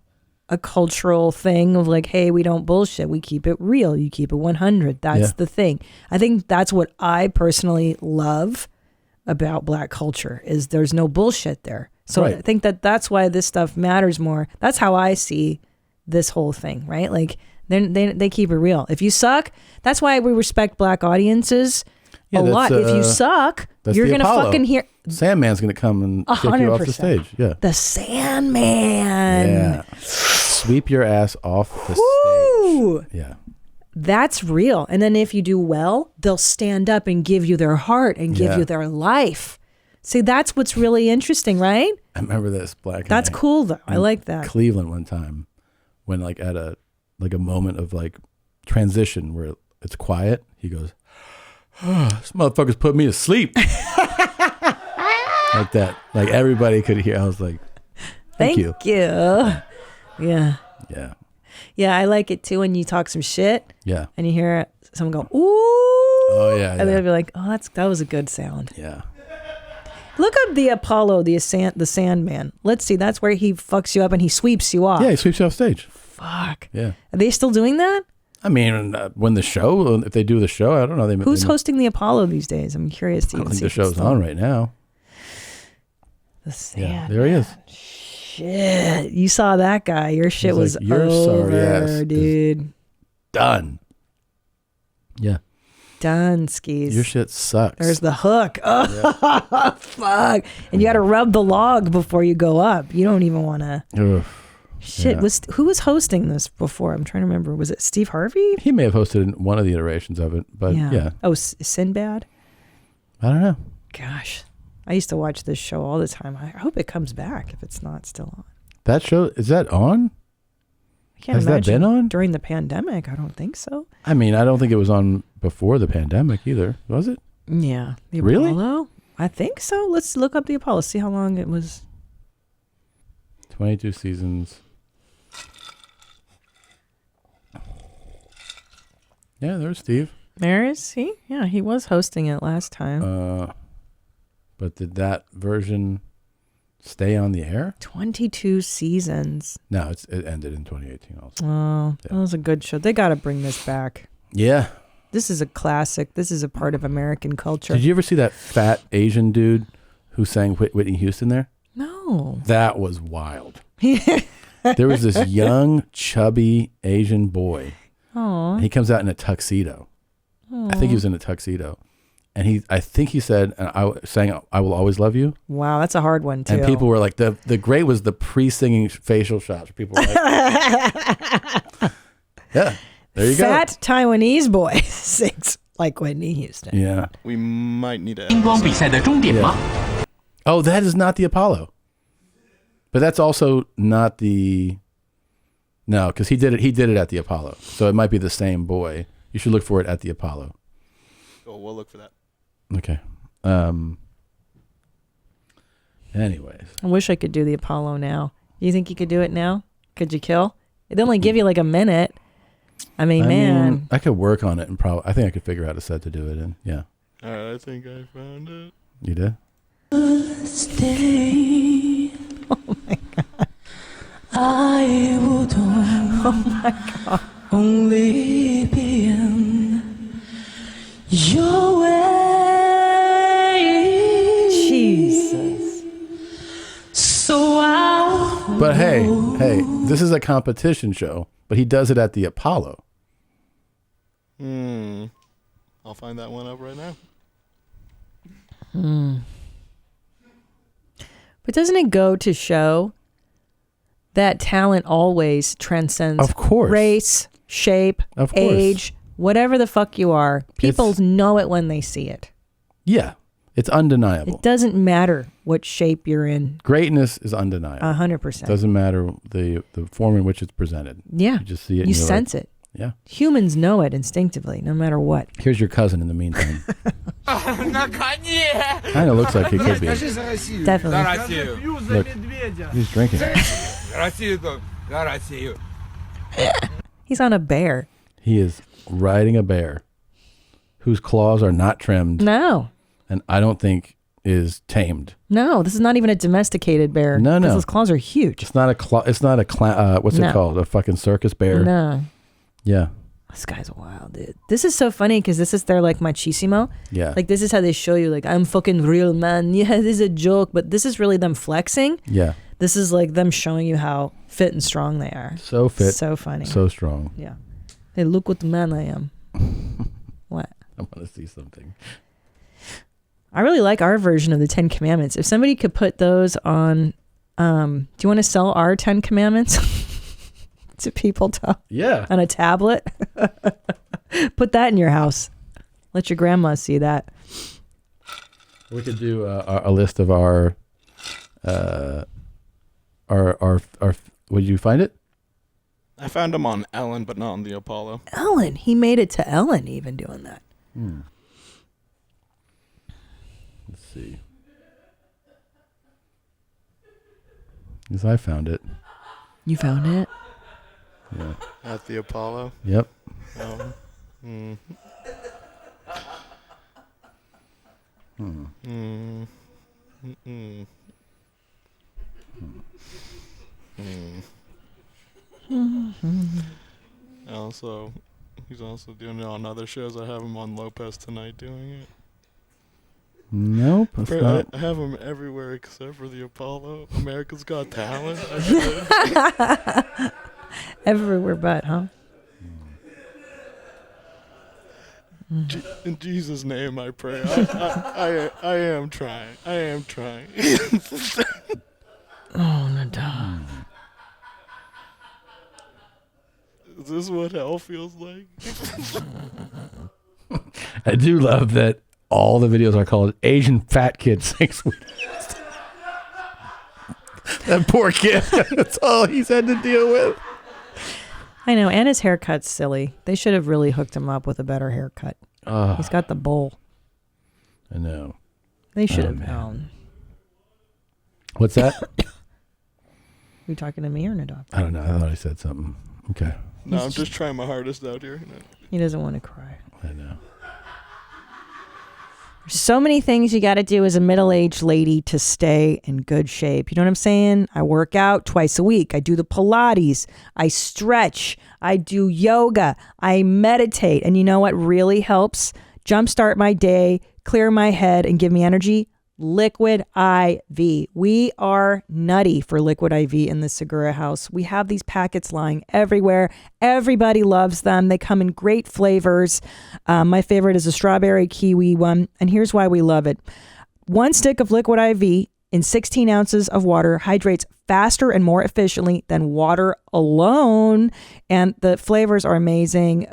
a cultural thing of like, hey, we don't bullshit. We keep it real. You keep it 100. That's the thing. I think that's what I personally love about black culture is there's no bullshit there. So Right. I think that's why this stuff matters more. That's how I see this whole thing, right? Like they keep it real. If you suck, that's why we respect black audiences a lot. If you suck, that's you're the going to Apollo. fucking hear Sandman's going to come and kick you off the 100%. stage. Yeah. The Sandman. Yeah. Sweep your ass off the Woo! stage. Yeah. That's real. And then if you do well, they'll stand up and give you their heart and give Yeah. you their life. See, that's what's really interesting, right? I remember this black That's guy cool, though. I in like that. Cleveland one time when like at a moment of like transition where it's quiet, he goes, oh, this motherfucker's put me to sleep. Like that. Like everybody could hear. I was like, thank you. Yeah. Yeah. Yeah, I like it too when you talk some shit. Yeah. And you hear someone go, ooh. Oh, yeah. And they'll be like, oh, that was a good sound. Yeah. Look up the Apollo, the Sandman. Let's see. That's where he fucks you up and he sweeps you off. Yeah, he sweeps you off stage. Fuck. Yeah. Are they still doing that? I mean, when the show, if they do the show, I don't know. Who's hosting the Apollo these days? I'm curious to I don't even think see the show's on right now. The Sandman. Yeah, there he is. Shit. You saw that guy. Your shit He's was like, your over, sorry ass dude. Done. Yeah. Done, skis. Your shit sucks. There's the hook. Oh, fuck. And you got to rub the log before you go up. You don't even want to. Shit. Yeah. Who was hosting this before? I'm trying to remember. Was it Steve Harvey? He may have hosted in one of the iterations of it, but yeah. Oh, Sinbad? I don't know. Gosh. I used to watch this show all the time. I hope it comes back if it's not still on. That show, is that on? Has that been on? During the pandemic? I don't think so. I mean, I don't think it was on before the pandemic either. Was it? Yeah. The Really? Apollo? I think so. Let's look up the Apollo, see how long it was. 22 seasons. Yeah, there's Steve. There is he? Yeah, he was hosting it last time. But did that version stay on the air? 22 seasons. No, it ended in 2018 also. Oh, that was a good show. They got to bring this back. Yeah. This is a classic. This is a part of American culture. Did you ever see that fat Asian dude who sang Whitney Houston there? No. That was wild. There was this young, chubby Asian boy. Aw. He comes out in a tuxedo. I think he was in a tuxedo. And I think he said, sang "I Will Always Love You." Wow, that's a hard one too. And people were like, the great was the pre-singing facial shots. People were like, yeah, there you go. Fat Taiwanese boy sings like Whitney Houston. Yeah. We might need to. Yeah. Oh, that is not the Apollo. But that's also not the. No, because he did it at the Apollo. So it might be the same boy. You should look for it at the Apollo. Oh, we'll look for that. Okay. Anyways. I wish I could do the Apollo now. You think you could do it now? Could you kill? It only give you like a minute. I mean, I could work on it and I think I could figure out a set to do it in. Yeah. All right, I think I found it. You did? Stay. Oh my God. I would only be in your way. Jesus. So I'll But hey, this is a competition show, but he does it at the Apollo. I'll find that one up right now. But doesn't it go to show that talent always transcends of course. Race, shape, of course. age, whatever the fuck you are? People know it when they see it. Yeah, it's undeniable. It doesn't matter what shape you're in. Greatness is undeniable. 100%. Doesn't matter the form in which it's presented. Yeah. You just see it. You and you're sense like, it. Yeah. Humans know it instinctively, no matter what. Here's your cousin in the meantime. Kind of looks like he could be. Definitely. Look, he's drinking. He's on a bear. He is riding a bear whose claws are not trimmed. No. And I don't think is tamed. No, this is not even a domesticated bear. No. Because those claws are huge. It's not a what's it called? A fucking circus bear. No. Yeah. This guy's wild, dude. This is so funny because this is their like machismo. Yeah. Like this is how they show you like I'm fucking real, man. Yeah, this is a joke, but this is really them flexing. Yeah. This is like them showing you how fit and strong they are. So fit. So funny. So strong. Yeah. Hey, look what the man I am. What? I want to see something. I really like our version of the 10 Commandments. If somebody could put those on, do you want to sell our 10 Commandments to people on a tablet? Put that in your house. Let your grandma see that. We could do a list of our. Would you find it? I found him on Ellen, but not on the Apollo. Ellen. He made it to Ellen even doing that. Let's see. Because I found it. You found it? Yeah. At the Apollo? Yep. Oh. Mm. Hmm. Mm. Mm-mm. Also, he's also doing it on other shows. I have him on Lopez Tonight doing it. Nope. That's not. I have him everywhere except for the Apollo. America's Got Talent. Everywhere but, huh? In Jesus' name, I pray. I am trying. I am trying. Oh, Nadav. Is this what hell feels like? I do love that all the videos are called Asian Fat Kid 6 weeks. That poor kid. That's all he's had to deal with. I know, and his haircut's silly. They should have really hooked him up with a better haircut. He's got the bowl. I know. They should have known. What's that? You talking to me or Nadav? I don't know. I thought I said something. Okay. No, I'm just trying my hardest out here. He doesn't want to cry. I know. There's so many things you got to do as a middle-aged lady to stay in good shape. You know what I'm saying? I work out twice a week. I do the Pilates. I stretch. I do yoga. I meditate. And you know what really helps jumpstart my day, clear my head, and give me energy? Liquid IV. We are nutty for Liquid IV in the Segura house. We have these packets lying everywhere. Everybody loves them. They come in great flavors. My favorite is a strawberry kiwi one. And here's why we love it. 1 stick of Liquid IV in 16 ounces of water hydrates faster and more efficiently than water alone. And the flavors are amazing.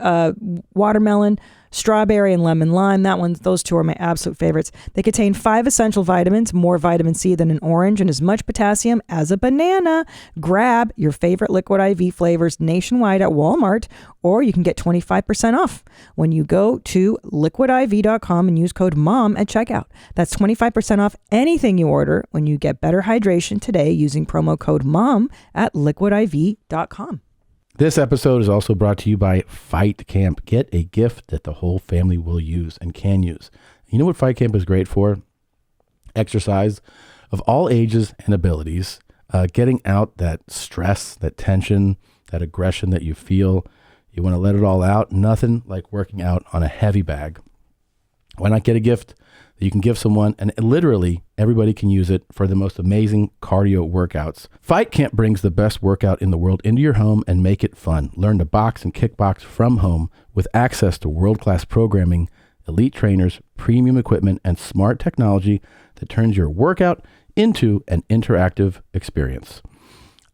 Watermelon, strawberry, and lemon lime. Those two are my absolute favorites. They contain 5 essential vitamins, more vitamin C than an orange, and as much potassium as a banana. Grab your favorite Liquid IV flavors nationwide at Walmart, or you can get 25% off when you go to liquidiv.com and use code MOM at checkout. That's 25% off anything you order when you get better hydration today using promo code MOM at liquidiv.com. This episode is also brought to you by Fight Camp. Get a gift that the whole family will use and can use. You know what Fight Camp is great for? Exercise of all ages and abilities. Getting out that stress, that tension, that aggression that you feel. You want to let it all out. Nothing like working out on a heavy bag. Why not get a gift that you can give someone, and literally everybody can use it for the most amazing cardio workouts. Fight Camp brings the best workout in the world into your home and make it fun. Learn to box and kickbox from home with access to world-class programming, elite trainers, premium equipment, and smart technology that turns your workout into an interactive experience.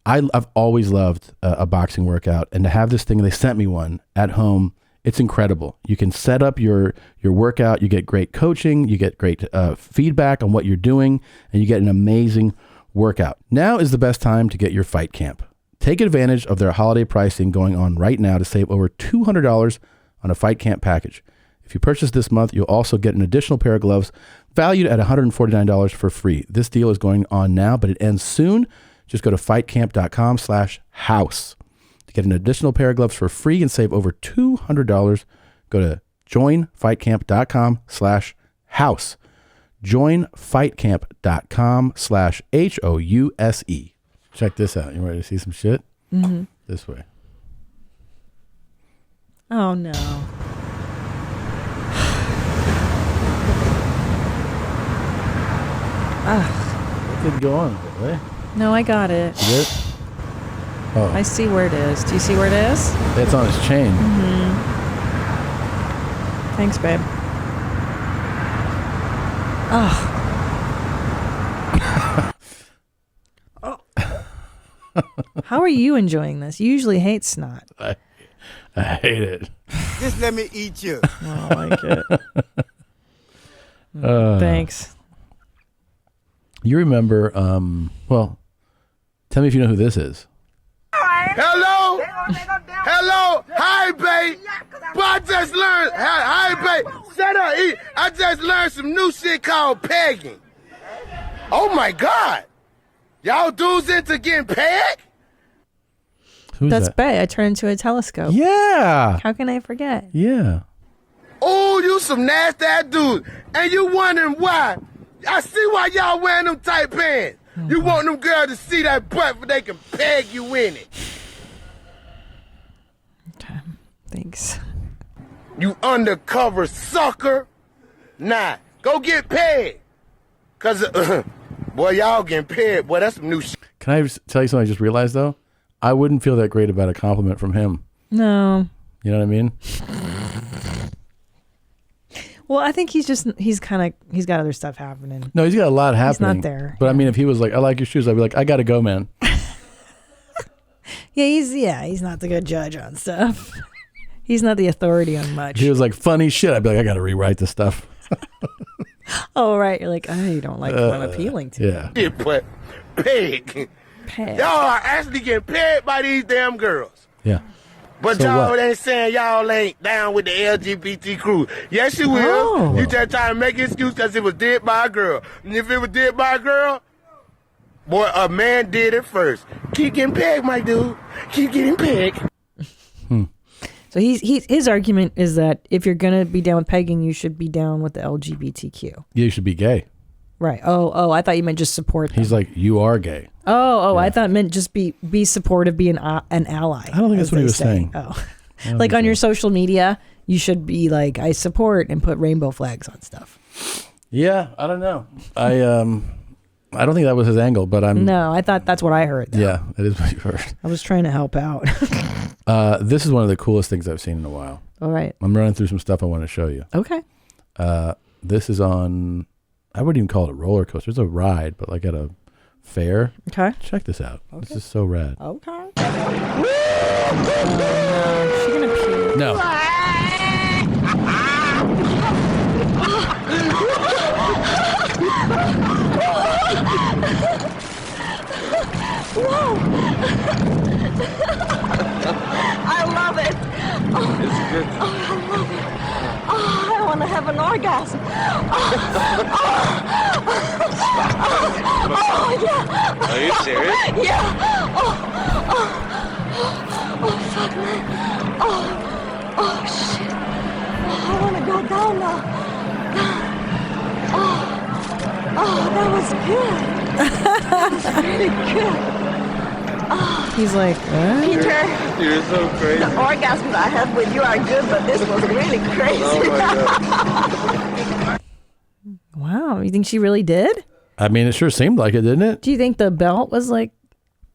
I've always loved a boxing workout, and to have this thing, they sent me one at home. It's incredible. You can set up your workout. You get great coaching. You get great feedback on what you're doing, and you get an amazing workout. Now is the best time to get your Fight Camp. Take advantage of their holiday pricing going on right now to save over $200 on a Fight Camp package. If you purchase this month, you'll also get an additional pair of gloves valued at $149 for free. This deal is going on now, but it ends soon. Just go to fightcamp.com/house. Get an additional pair of gloves for free and save over $200. Go to joinfightcamp.com/house. Joinfightcamp.com/HOUSE. Check this out. You ready to see some shit? Mm-hmm. This way. Oh, no. It didn't go on, really? No, I got it. You did? Oh. I see where it is. Do you see where it is? It's on his chain. Mm-hmm. Thanks, babe. Oh. How are you enjoying this? You usually hate snot. I hate it. Just let me eat you. I like it. Thanks. You remember, well, tell me if you know who this is. Hello? Hello, hi, babe. But I just learned, hi, babe. Shut up, eat. I just learned some new shit called pegging. Oh my God. Y'all dudes into getting pegged? Who's That's that? Bay. I turned into a telescope. Yeah. How can I forget? Yeah. Oh, you some nasty ass dudes. And you wondering why. I see why y'all wearing them tight pants. You want them girls to see that butt so they can peg you in it. Okay. Thanks. You undercover sucker. Nah, go get pegged. Cause, boy, y'all getting pegged. Boy, that's some new shit. Can I tell you something I just realized, though? I wouldn't feel that great about a compliment from him. No. You know what I mean? Well, I think he's got other stuff happening. No, he's got a lot happening. He's not there. But I mean, if he was like, I like your shoes, I'd be like, I got to go, man. He's not the good judge on stuff. He's not the authority on much. If he was like, funny shit, I'd be like, I got to rewrite this stuff. Oh, right. You're like, I don't like what I'm appealing to. Yeah. Yeah, but peg. Y'all are actually getting pegged by these damn girls. Yeah. But So y'all what? ain't saying y'all ain't down with the LGBT crew. Yes, you will. Oh. You just trying to make an excuse because it was did by a girl. And if it was did by a girl, boy, a man did it first. Keep getting pegged, my dude. Keep getting pegged. So his argument is that if you're gonna be down with pegging, you should be down with the LGBTQ. Yeah, you should be gay. Right. Oh, I thought you meant just support them. He's like, you are gay. Oh, I thought it meant just be supportive, be an ally. I don't think that's what he was saying. Oh, like on your social media, you should be like, I support, and put rainbow flags on stuff. Yeah, I don't know. I don't think that was his angle, but No, I thought that's what I heard. Though. Yeah, that is what you heard. I was trying to help out. This is one of the coolest things I've seen in a while. All right. I'm running through some stuff I want to show you. Okay. This is on, I wouldn't even call it a roller coaster. It's a ride, but like at a fair. Okay. Check this out. This is so rad. Okay. No, she's gonna puke. No. I love it. Oh, It's good. Oh, I love it. Oh, I want to have an orgasm. Oh, yeah. Are you serious? Yeah. Oh, fuck, man. Oh, shit. Oh, I want to go down now. Oh, that was good. That was really good. He's like, what? Peter, You're so crazy. the orgasms I had with you are good, but this was really crazy. Oh my God. Wow, you think she really did? I mean, it sure seemed like it, didn't it? Do you think the belt was like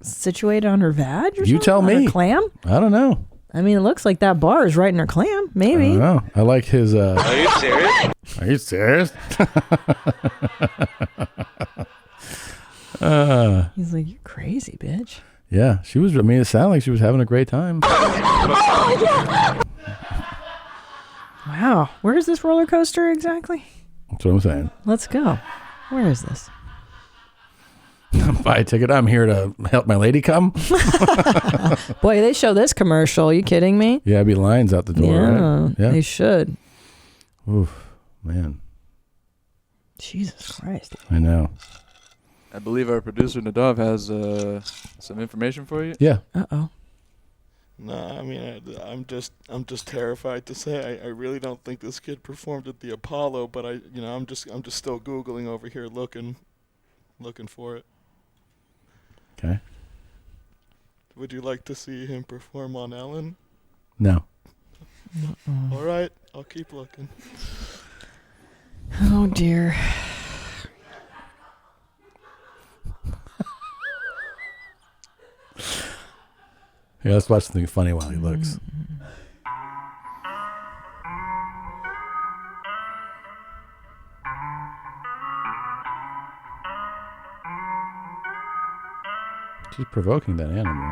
situated on her vag or You something? tell On me. her clam? I don't know. I mean, it looks like that bar is right in her clam. I Maybe. don't know. I like his. Are you serious? Are you serious? He's like, you're crazy, bitch. Yeah, she was. I mean, it sounded like she was having a great time. Wow. Where is this roller coaster exactly? That's what I'm saying. Let's go. Where is this? Buy a ticket. I'm here to help my lady come. Boy, they show this commercial. You kidding me? Yeah, I'd be lines out the door. Yeah, Right? Yeah. they should. Oof, man. Jesus Christ. I know. I believe our producer Nadav has some information for you. Yeah. Uh-oh. Nah, I mean, I'm just terrified to say I really don't think this kid performed at the Apollo, but I'm just still Googling over here looking for it. Okay. Would you like to see him perform on Ellen? No. All right, I'll keep looking. Oh dear. Yeah, let's watch something funny while he looks. She's provoking that animal.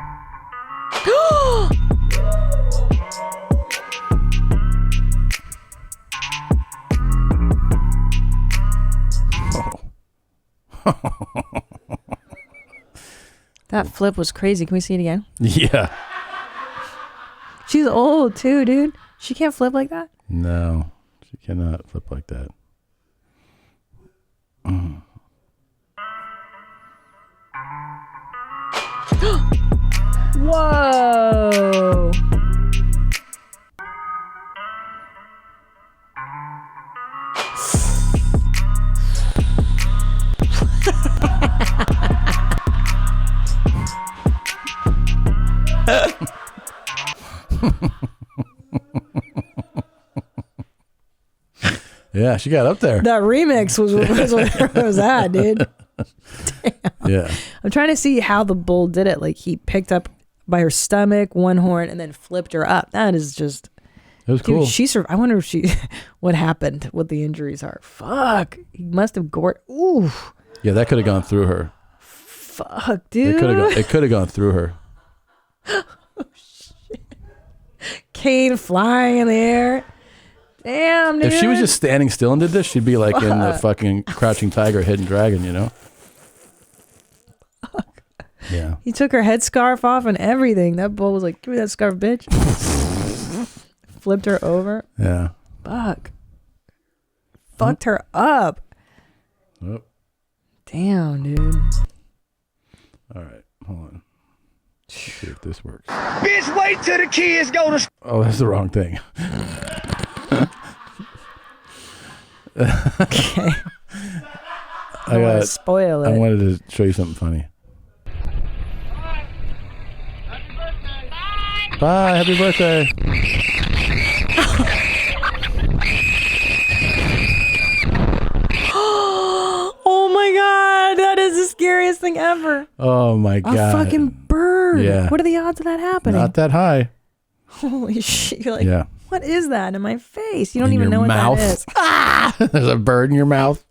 That flip was crazy. Can we see it again? Yeah. She's old too, dude. She can't flip like that. No, she cannot flip like that. Whoa. Yeah, she got up there. That remix was where it was at, dude. Damn. Yeah. I'm trying to see how the bull did it. Like he picked up by her stomach, one horn, and then flipped her up. That is just. It was cool. She I wonder if she, what happened, what the injuries are. Fuck. He must have gored. Ooh. Yeah, that could have gone through her. Fuck, dude. It could have gone through her. Oh, shit. Cane flying in the air. Damn, dude. If she was just standing still and did this, she'd be like in the fucking Crouching Tiger, Hidden Dragon, you know? Fuck. Yeah. He took her headscarf off and everything. That bull was like, give me that scarf, bitch. Flipped her over. Yeah. Fuck. Fucked her up. Oh. Damn, dude. All right. Hold on. Let's see if this works. Bitch, wait till the kids go to. Oh, that's the wrong thing. Okay. I got spoil it. I wanted to show you something funny. Bye. Happy birthday. Oh my god, that is the scariest thing ever. Oh my A god. fucking bird. Yeah. What are the odds of that happening? Not that high. Holy shit. You're like, Yeah. what is that in my face? You don't In even your know mouth. what that is. Ah! There's a bird in your mouth.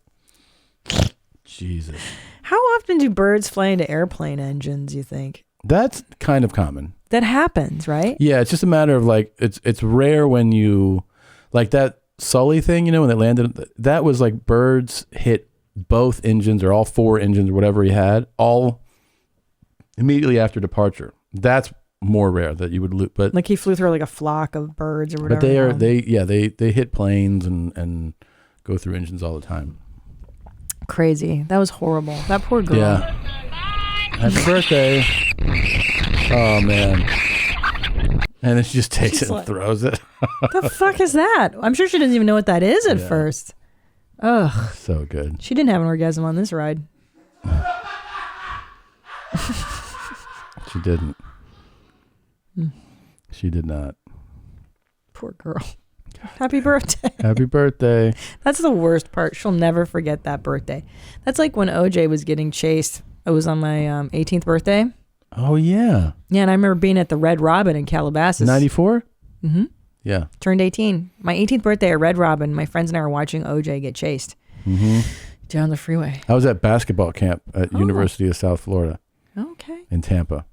Jesus. How often do birds fly into airplane engines, you think? That's kind of common. That happens, right? Yeah, it's just a matter of like it's rare when you like that Sully thing, you know, when they landed. That was like birds hit both engines or all four engines or whatever he had all immediately after departure. That's more rare that you would lose, but Like he flew through like a flock of birds or whatever. but they hit planes and go through engines all the time. Crazy. That was horrible. That poor girl. Yeah. Happy birthday. Oh man. And then she just takes She's it and like, throws it. The fuck is that? I'm sure she doesn't even know what that is at Yeah. first. Ugh. So good. She didn't have an orgasm on this ride. She didn't. Mm. She did not. Poor girl. Happy birthday. Happy birthday. That's the worst part. She'll never forget that birthday. That's like when OJ was getting chased. It was on my 18th birthday. Oh yeah. Yeah, and I remember being at the Red Robin in Calabasas. 94? Mm-hmm. Yeah. Turned 18. My 18th birthday at Red Robin. My friends and I were watching OJ get chased down the freeway. I was at basketball camp at University of South Florida. Okay. In Tampa.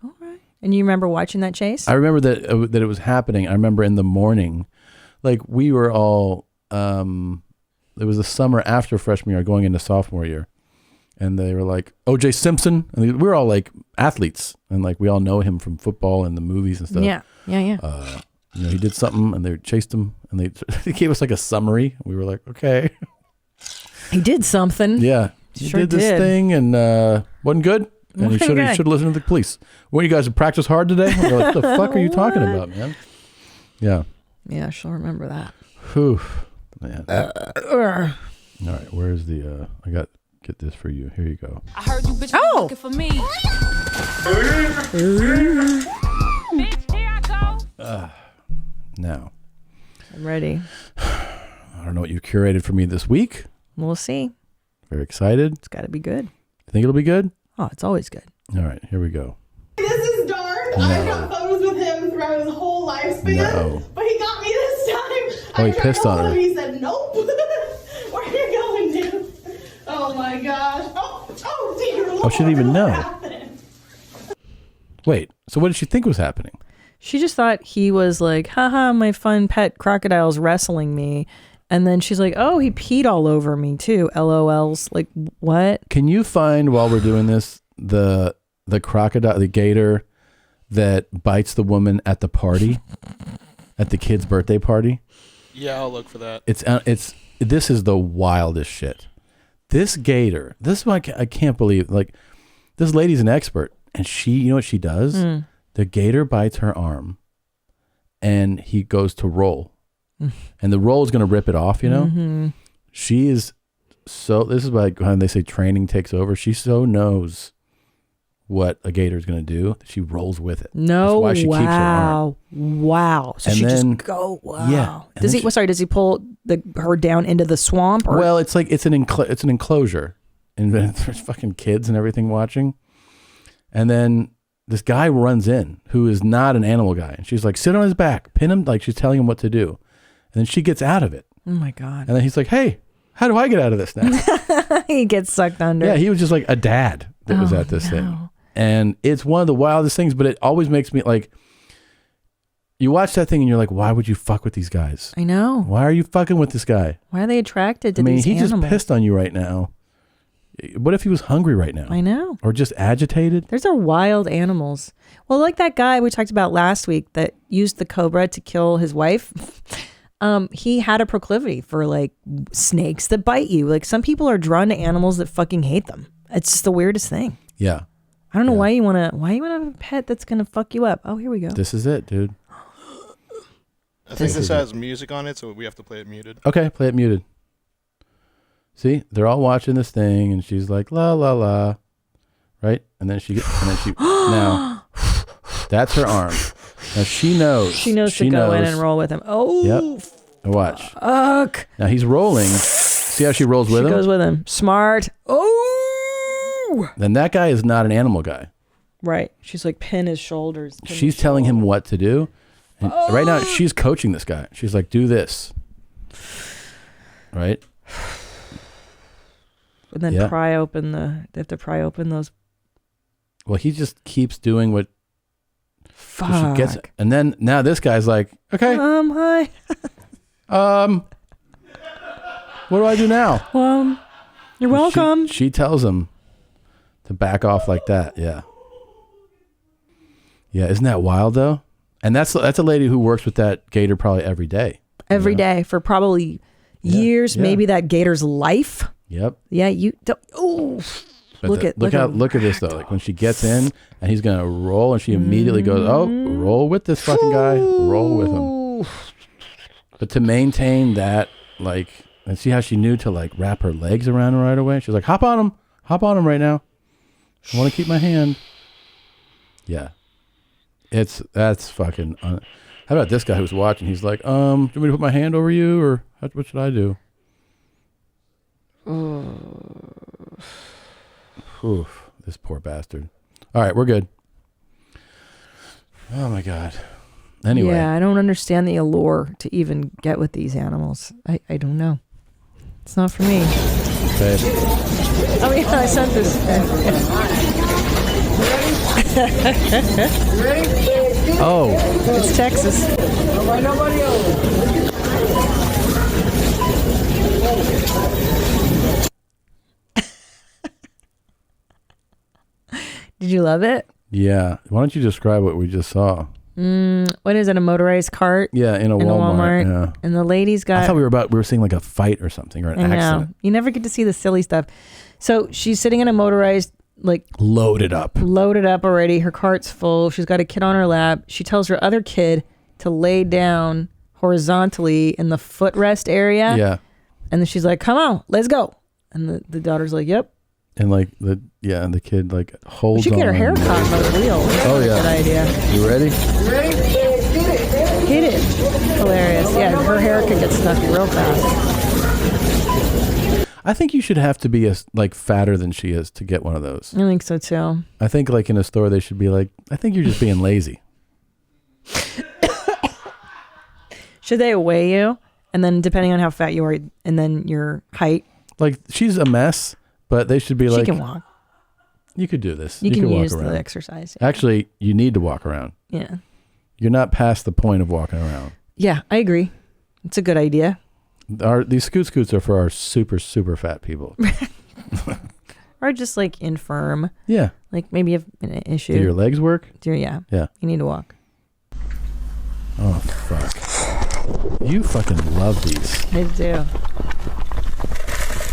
All right. And you remember watching that chase? I remember that it was happening. I remember in the morning, like we were all. It was the summer after freshman year, going into sophomore year, and they were like O.J. Simpson, and we were all like athletes, and like we all know him from football and the movies and stuff. Yeah. You know, he did something, and they chased him, and they gave us like a summary. We were like, okay. He did something. Yeah. He Sure did this did. thing and wasn't good. And he Wasn't should good. listen to the police. What, you guys practice hard today? We're like, what the fuck are you talking What? about, man? Yeah. Yeah, she'll remember that. Whew. Man. All right, where's the get this for you. Here you go. I heard you bitch looking for me. Bitch, here I go. Now. I'm ready. I don't know what you curated for me this week. We'll see. Very excited. It's got to be good. Think it'll be good? Oh, it's always good. All right, here we go. This is dark. I've got photos with him throughout his whole lifespan. No. But he got me this time. Oh, he I tried pissed on calling her. him, He said, nope. Where are you going, dude? Oh my gosh. Oh dear Lord. Oh, she didn't even know. happened? Wait, so what did she think was happening? She just thought he was like, haha, my fun pet crocodile's wrestling me. And then she's like, oh, he peed all over me too. LOLs. Like, what? Can you find, while we're doing this, the crocodile, the gator that bites the woman at the party, at the kid's birthday party. Yeah, I'll look for that. This is the wildest shit. This gator, this is what I can't believe. Like, this lady's an expert, and you know what she does? The gator bites her arm, and he goes to roll, and the roll is going to rip it off. You know, she is so. This is like when they say training takes over. She so knows what a gator is going to do. She rolls with it. No, that's why she keeps her arm. Wow. So And she then- just go. Wow. Yeah. And Does then he? Sorry. Does he pull her down into the swamp? Or? Well, it's like it's an enclosure, and then there's fucking kids and everything watching, and then this guy runs in who is not an animal guy, and she's like, sit on his back, pin him, like she's telling him what to do, and then she gets out of it, Oh my God. and then he's like, hey, how do I get out of this now? He gets sucked under. Yeah, he was just like a dad that was at this thing, and it's one of the wildest things, but it always makes me like. You watch that thing and you're like, why would you fuck with these guys? I know. Why are you fucking with this guy? Why are they attracted to I mean, these he animals? just pissed on you right now. What if he was hungry right now? I know. Or just agitated? Those are wild animals. Well, like that guy we talked about last week that used the cobra to kill his wife. He had a proclivity for like snakes that bite you. Like some people are drawn to animals that fucking hate them. It's just the weirdest thing. Yeah. I don't know why you want to have a pet that's going to fuck you up. Oh, here we go. This is it, dude. I think this has music on it, so we have to play it muted. Okay, play it muted. See, they're all watching this thing, and she's like, la, la, la. Right? And then now, that's her arm. Now she knows. She knows to go in and roll with him. Oh. Yep. Now watch. Fuck. Now he's rolling. See how she rolls with him? She goes with him. Smart. Oh. Then that guy is not an animal guy. Right. She's like, pin his shoulders. She's telling him what to do. And right now, she's coaching this guy. She's like, do this. Right? And then Yeah. they have to pry open those. Well, he just keeps doing what Fuck. she gets it. And then now this guy's like, okay. Hi. What do I do now? You're welcome. She tells him to back off like that. Yeah. Yeah. Isn't that wild though? And that's a lady who works with that gator probably every day. Every day for probably years, yeah. maybe that gator's life. Yep. Yeah, you don't. Oh, But look at this though. Like when she gets in and he's gonna roll, and she immediately goes, "Oh, roll with this fucking guy, roll with him." But to maintain that, like, and see how she knew to like wrap her legs around him right away. She's like, hop on him right now. I want to keep my hand. Yeah, that's fucking. How about this guy who's watching? He's like, do you want me to put my hand over you, or what should I do? Oof, this poor bastard. All right, we're good. Oh my God. Anyway. Yeah, I don't understand the allure to even get with these animals. I don't know. It's not for me. Okay. Oh yeah, I sent this. Oh. It's Texas. Nobody else. Did you love it? Yeah. Why don't you describe what we just saw? What is it? A motorized cart? Yeah, in a Walmart. Yeah. And the lady's got. I thought we were seeing like a fight or something, or an accident. You never get to see the silly stuff. So she's sitting in a motorized, like Loaded up already. Her cart's full. She's got a kid on her lap. She tells her other kid to lay down horizontally in the footrest area. Yeah. And then she's like, "Come on, let's go." And the daughter's like, "Yep." And like and the kid like holds She should get her hair caught on the wheel. Oh yeah. Good idea. You ready? Hit it. Hilarious. Yeah, her hair can get stuck real fast. I think you should have to be like fatter than she is to get one of those. I think so too. I think like in a store they should be like, I think you're just being lazy. Should they weigh you? And then depending on how fat you are and then your height. Like she's a mess, but they should be like, She can walk. You could do this. You can walk use around. the exercise. Yeah. Actually, you need to walk around. Yeah. You're not past the point of walking around. Yeah, I agree. It's a good idea. These scoots are for our super, super fat people. or just like infirm. Yeah. Like maybe you have an issue. Do your legs work? Yeah. Yeah. You need to walk. Oh, fuck. You fucking love these. I do.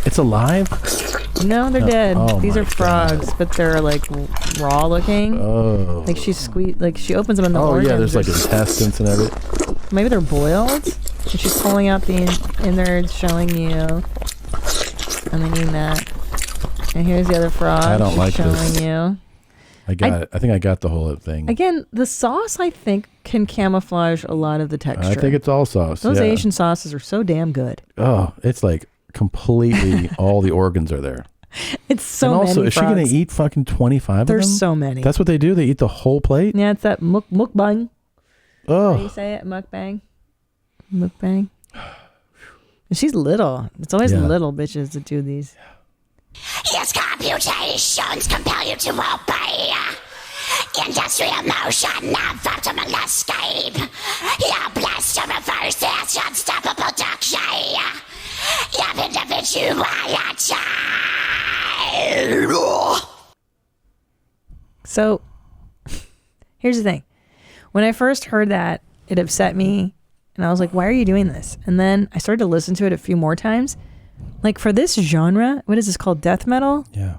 It's alive? No, they're dead. Oh These my are frogs, but they're like raw looking. Oh. Like she opens them in the Oh, organs. yeah, there's like intestines and everything. Maybe they're boiled. And she's pulling out the innards, showing you. And then eating that. And here's the other frog. I don't like showing this. you. I got it. I think I got the whole thing. Again, the sauce, I think, can camouflage a lot of the texture. I think it's all sauce. Those yeah. Asian sauces are so damn good. Oh, it's like completely all the organs are there. It's so and also, many is she going frogs. to eat fucking 25 of them? There's so many. That's what they do? They eat the whole plate? Yeah, it's that mukbang. Oh. How do you say it? Mukbang? Mukbang? And she's little. It's always little bitches that do these. His computations compel you to obey. Industrial motion of optimal escape. You're blessed to reverse this unstoppable duction of individuality. So, here's the thing. When I first heard that, it upset me. And I was like, why are you doing this? And then I started to listen to it a few more times. Like for this genre, what is this called? Death metal? Yeah.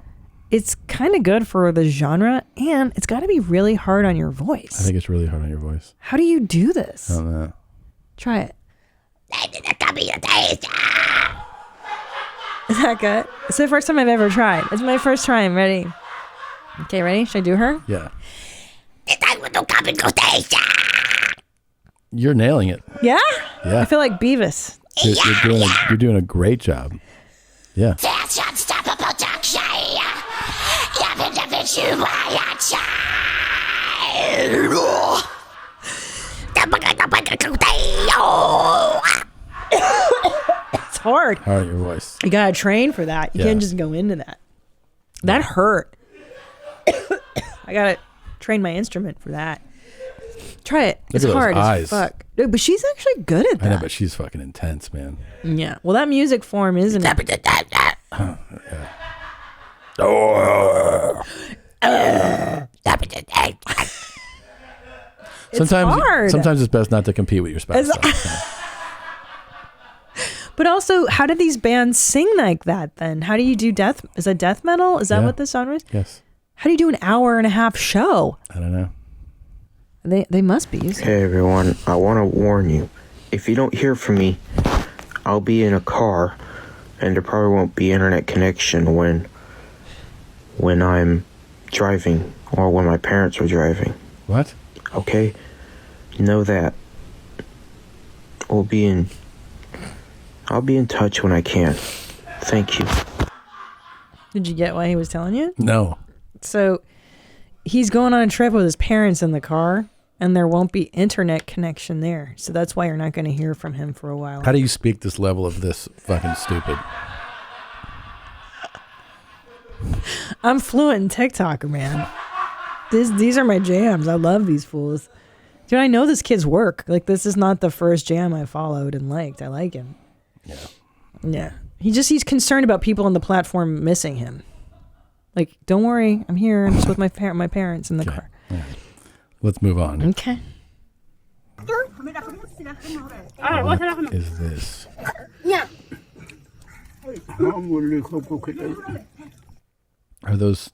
It's kind of good for the genre, and it's got to be really hard on your voice. I think it's really hard on your voice. How do you do this? I don't know. Try it. Is that good? It's the first time I've ever tried. It's my first time. Ready? Okay, ready? Should I do her? Yeah. You're nailing it. Yeah? Yeah. I feel like Beavis. You're doing a great job. Yeah. This unstoppable duction of individuality. It's hard. Hard on your voice. You gotta train for that. You can't just go into that. That hurt. I gotta train my instrument for that. Try it. Look It's at those hard eyes. as fuck. Dude, but she's actually good at that. I know, but she's fucking intense, man. Yeah. Well, that music form isn't it? Sometimes it's best not to compete with your spouse. But also, how do these bands sing like that then? How do you do death? Is that death metal? Is that what this genre is? Yes. How do you do an hour and a half show? I don't know. They must be. Hey everyone, I want to warn you. If you don't hear from me, I'll be in a car, and there probably won't be internet connection when I'm driving or when my parents are driving. What? Okay? Know that. I'll be in touch when I can. Thank you. Did you get why he was telling you? No. So he's going on a trip with his parents in the car, and there won't be internet connection there. So that's why you're not going to hear from him for a while. How do you speak this level of this fucking stupid? I'm fluent in TikTok, man. These are my jams. I love these fools. Dude, I know this kid's work. Like, this is not the first jam I followed and liked. I like him. Yeah. Yeah. He's concerned about people on the platform missing him. Like, don't worry, I'm here. I'm just with my parents in the car. Right. Let's move on. Okay. What is this? Are those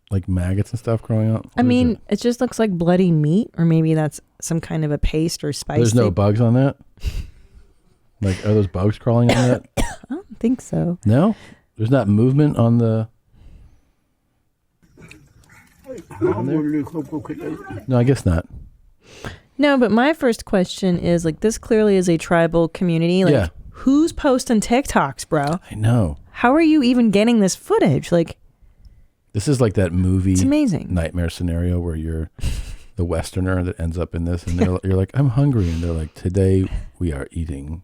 like maggots and stuff growing up? I mean, it just looks like bloody meat, or maybe that's some kind of a paste or spice. There's no bugs on that? Like, are those bugs crawling on that? I don't think so. No? There's not movement on the... No, I guess not. No, but my first question is, like, this clearly is a tribal community. Like, who's posting TikToks, bro? I know. How are you even getting this footage? Like, this is like that movie. It's amazing. Nightmare scenario where you're the Westerner that ends up in this, and you're like, I'm hungry, and they're like, today we are eating,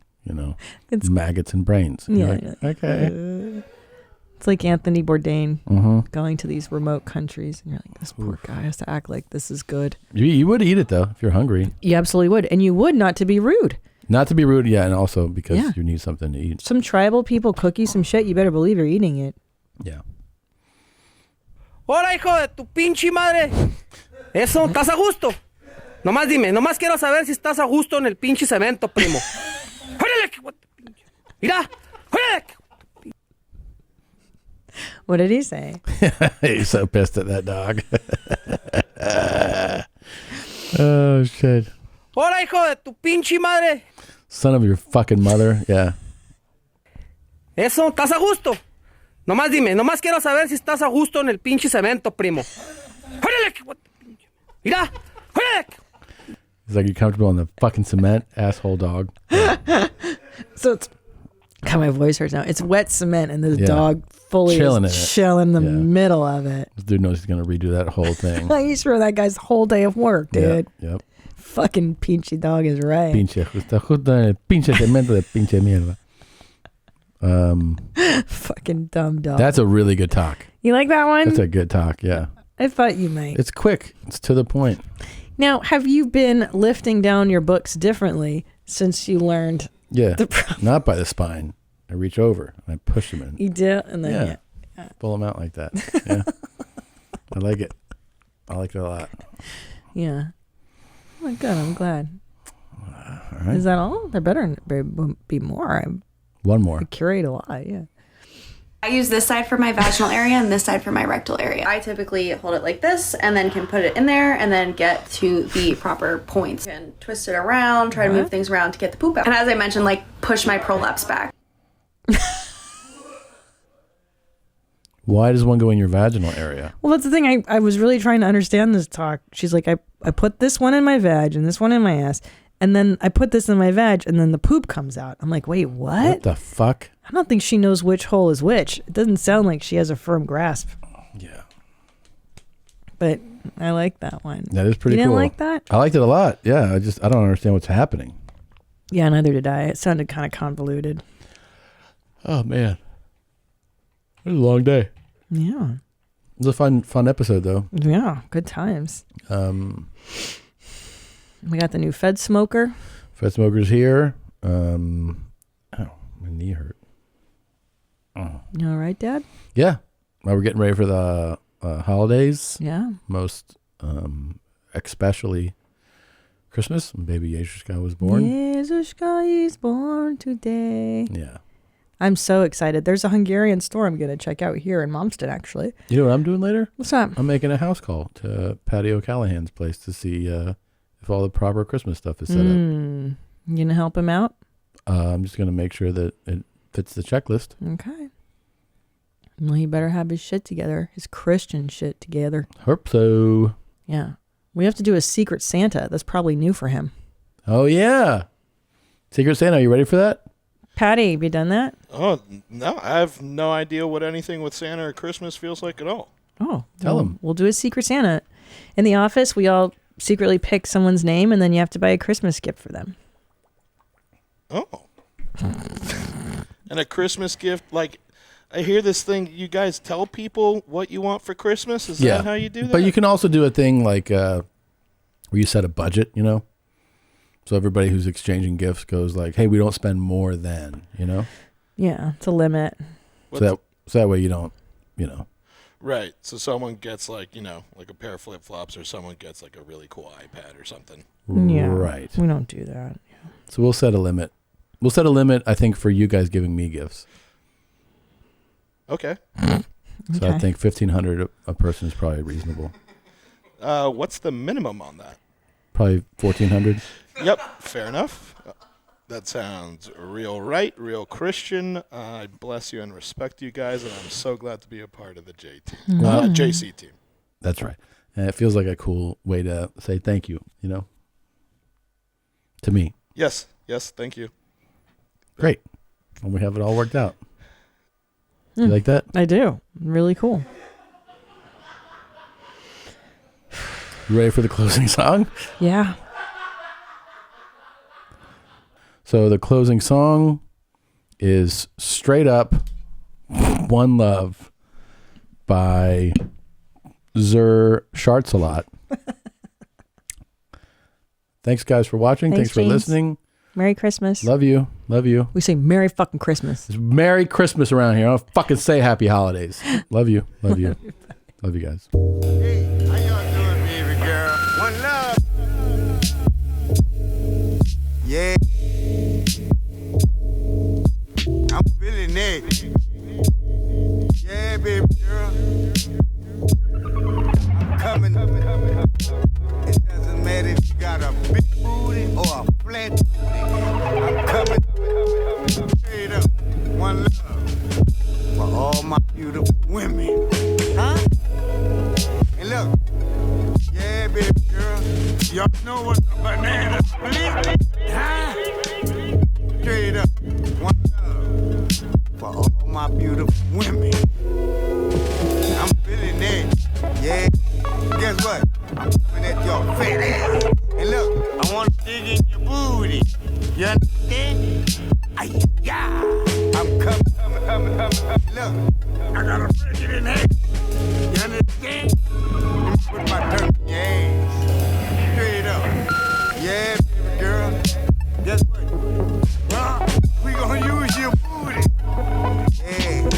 it's maggots and brains. And you're like, okay. It's like Anthony Bourdain Mm-hmm. going to these remote countries, and you're like, this poor guy has to act like this is good. You would eat it though if you're hungry. You absolutely would, and you would, not to be rude. Not to be rude, yeah, and also because you need something to eat. Some tribal people cook you some shit, you better believe you're eating it. Yeah. Hola, hijo de tu pinche madre. Eso, ¿estás a gusto? Nomás dime, nomás quiero saber si estás a gusto en el pinche cemento, primo. ¡Órale! Mira, órale. What did he say? He's so pissed at that dog. Oh, shit. Hola, hijo de tu pinche madre. Son of your fucking mother. Yeah. Eso, ¿estás a gusto? Nomás dime, nomás quiero saber si estás a gusto en el pinche cemento, primo. ¡Órale! Mira, órale. He's like, you comfortable on the fucking cement, asshole dog? Yeah. So it's, God, my voice hurts now. It's wet cement and this dog fully chilling in the middle of it. This dude knows he's going to redo that whole thing. I used to ruin that guy's whole day of work, dude. Yep. Fucking pinchy dog is right. Pinche, está justo en el pinche cemento de pinche mierda. Fucking dumb dog. That's a really good talk. You like that one? That's a good talk, yeah. I thought you might. It's quick. It's to the point. Now, have you been lifting down your books differently since you learned? Yeah, not by the spine. I reach over and I push them in. You do? And then pull them out like that. Yeah. I like it. I like it a lot. Yeah. Oh, good. I'm glad. All right. Is that all? There better be more. One more. I curate a lot, yeah. I use this side for my vaginal area and this side for my rectal area. I typically hold it like this and then can put it in there and then get to the proper points and twist it around, try to move things around to get the poop out. And as I mentioned, like push my prolapse back. Why does one go in your vaginal area? Well, that's the thing. I was really trying to understand this talk. She's like, I put this one in my vag and this one in my ass. And then I put this in my vag and then the poop comes out. I'm like, wait, what? What the fuck? I don't think she knows which hole is which. It doesn't sound like she has a firm grasp. Yeah. But I like that one. That is pretty cool. You didn't like that? I liked it a lot. Yeah. I don't understand what's happening. Yeah, neither did I. It sounded kind of convoluted. Oh, man. It was a long day. Yeah. It was a fun episode, though. Yeah. Good times. We got the new Fed Smoker. Fed Smoker's here. Oh, my knee hurt. Oh. You all right, Dad? Yeah. Well, we're getting ready for the holidays. Yeah. Most, especially Christmas. When baby Jezuska was born. Jezuska is born today. Yeah. I'm so excited. There's a Hungarian store I'm going to check out here in Momstead, actually. You know what I'm doing later? What's that? I'm making a house call to Patty O'Callahan's place to see if all the proper Christmas stuff is set up. You going to help him out? I'm just going to make sure that it fits the checklist. Okay. Well, he better have his shit together. His Christian shit together. Hope so. Yeah. We have to do a Secret Santa. That's probably new for him. Oh, yeah. Secret Santa, are you ready for that? Patty, have you done that? Oh, no. I have no idea what anything with Santa or Christmas feels like at all. Oh. Tell him. We'll do a Secret Santa. In the office, we all secretly pick someone's name, and then you have to buy a Christmas gift for them. Oh. And a Christmas gift, like, I hear this thing, you guys tell people what you want for Christmas? Is that how you do that? But you can also do a thing like where you set a budget, you know? So everybody who's exchanging gifts goes like, hey, we don't spend more than, you know? Yeah, it's a limit. So that way you don't, you know. Right. So someone gets like, like a pair of flip-flops or someone gets like a really cool iPad or something. Yeah. Right. We don't do that. Yeah. So we'll set a limit. We'll set a limit, I think, for you guys giving me gifts. Okay. So I think $1,500 a person is probably reasonable. What's the minimum on that? Probably $1,400. Yep, fair enough. That sounds real right, real Christian. I bless you and respect you guys, and I'm so glad to be a part of the JC team. That's right. And it feels like a cool way to say thank you, you know, to me. Yes, thank you. Great. And we have it all worked out. You like that? I do. Really cool. You ready for the closing song? Yeah. So the closing song is Straight Up One Love by Zur Shartsalot. Thanks, guys, for watching. Thanks for James. listening. Merry Christmas. Love you. Love you. We say Merry fucking Christmas. It's Merry Christmas around here. I don't fucking say Happy Holidays. Love you. Love you. Love you guys. Hey, how y'all doing, baby girl? One love. Yeah. I'm feeling it. Yeah, baby girl. I'm coming. It doesn't matter if you got a big booty or a flat booty. I'm coming. Straight up. One love for all my beautiful women. Huh? And look. Yeah, baby girl. Y'all know what the banana split? Huh? Straight up. One love for all my beautiful women. I'm feeling it. Yeah. Guess what? I'm coming at your fat ass. And look, I want to dig in your booty. You understand? Ay, yeah. I'm coming. Look, I got a virgin in here. You understand? Let me put my tongue in your ass. Straight up. Yeah, baby girl. Guess what? Well, we gonna use your booty. Yeah.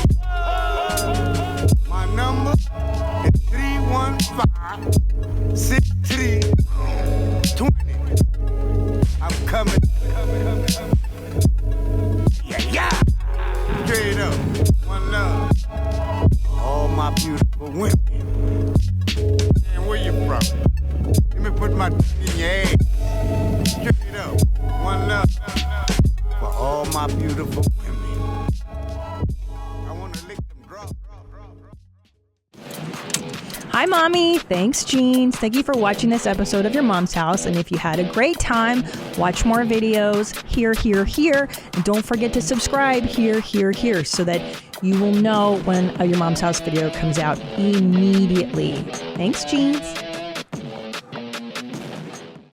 My number is 315-6320. I'm coming. Yeah. Straight up. One love. All my beautiful women. Man, where you from? Let me put my in your ass. Straight up. One love. For all my beautiful women. I want to lick them drop. Hi, Mommy. Thanks, Jeans. Thank you for watching this episode of Your Mom's House. And if you had a great time, watch more videos here. And don't forget to subscribe here, so that you will know when Your Mom's House video comes out immediately. Thanks, Jeans.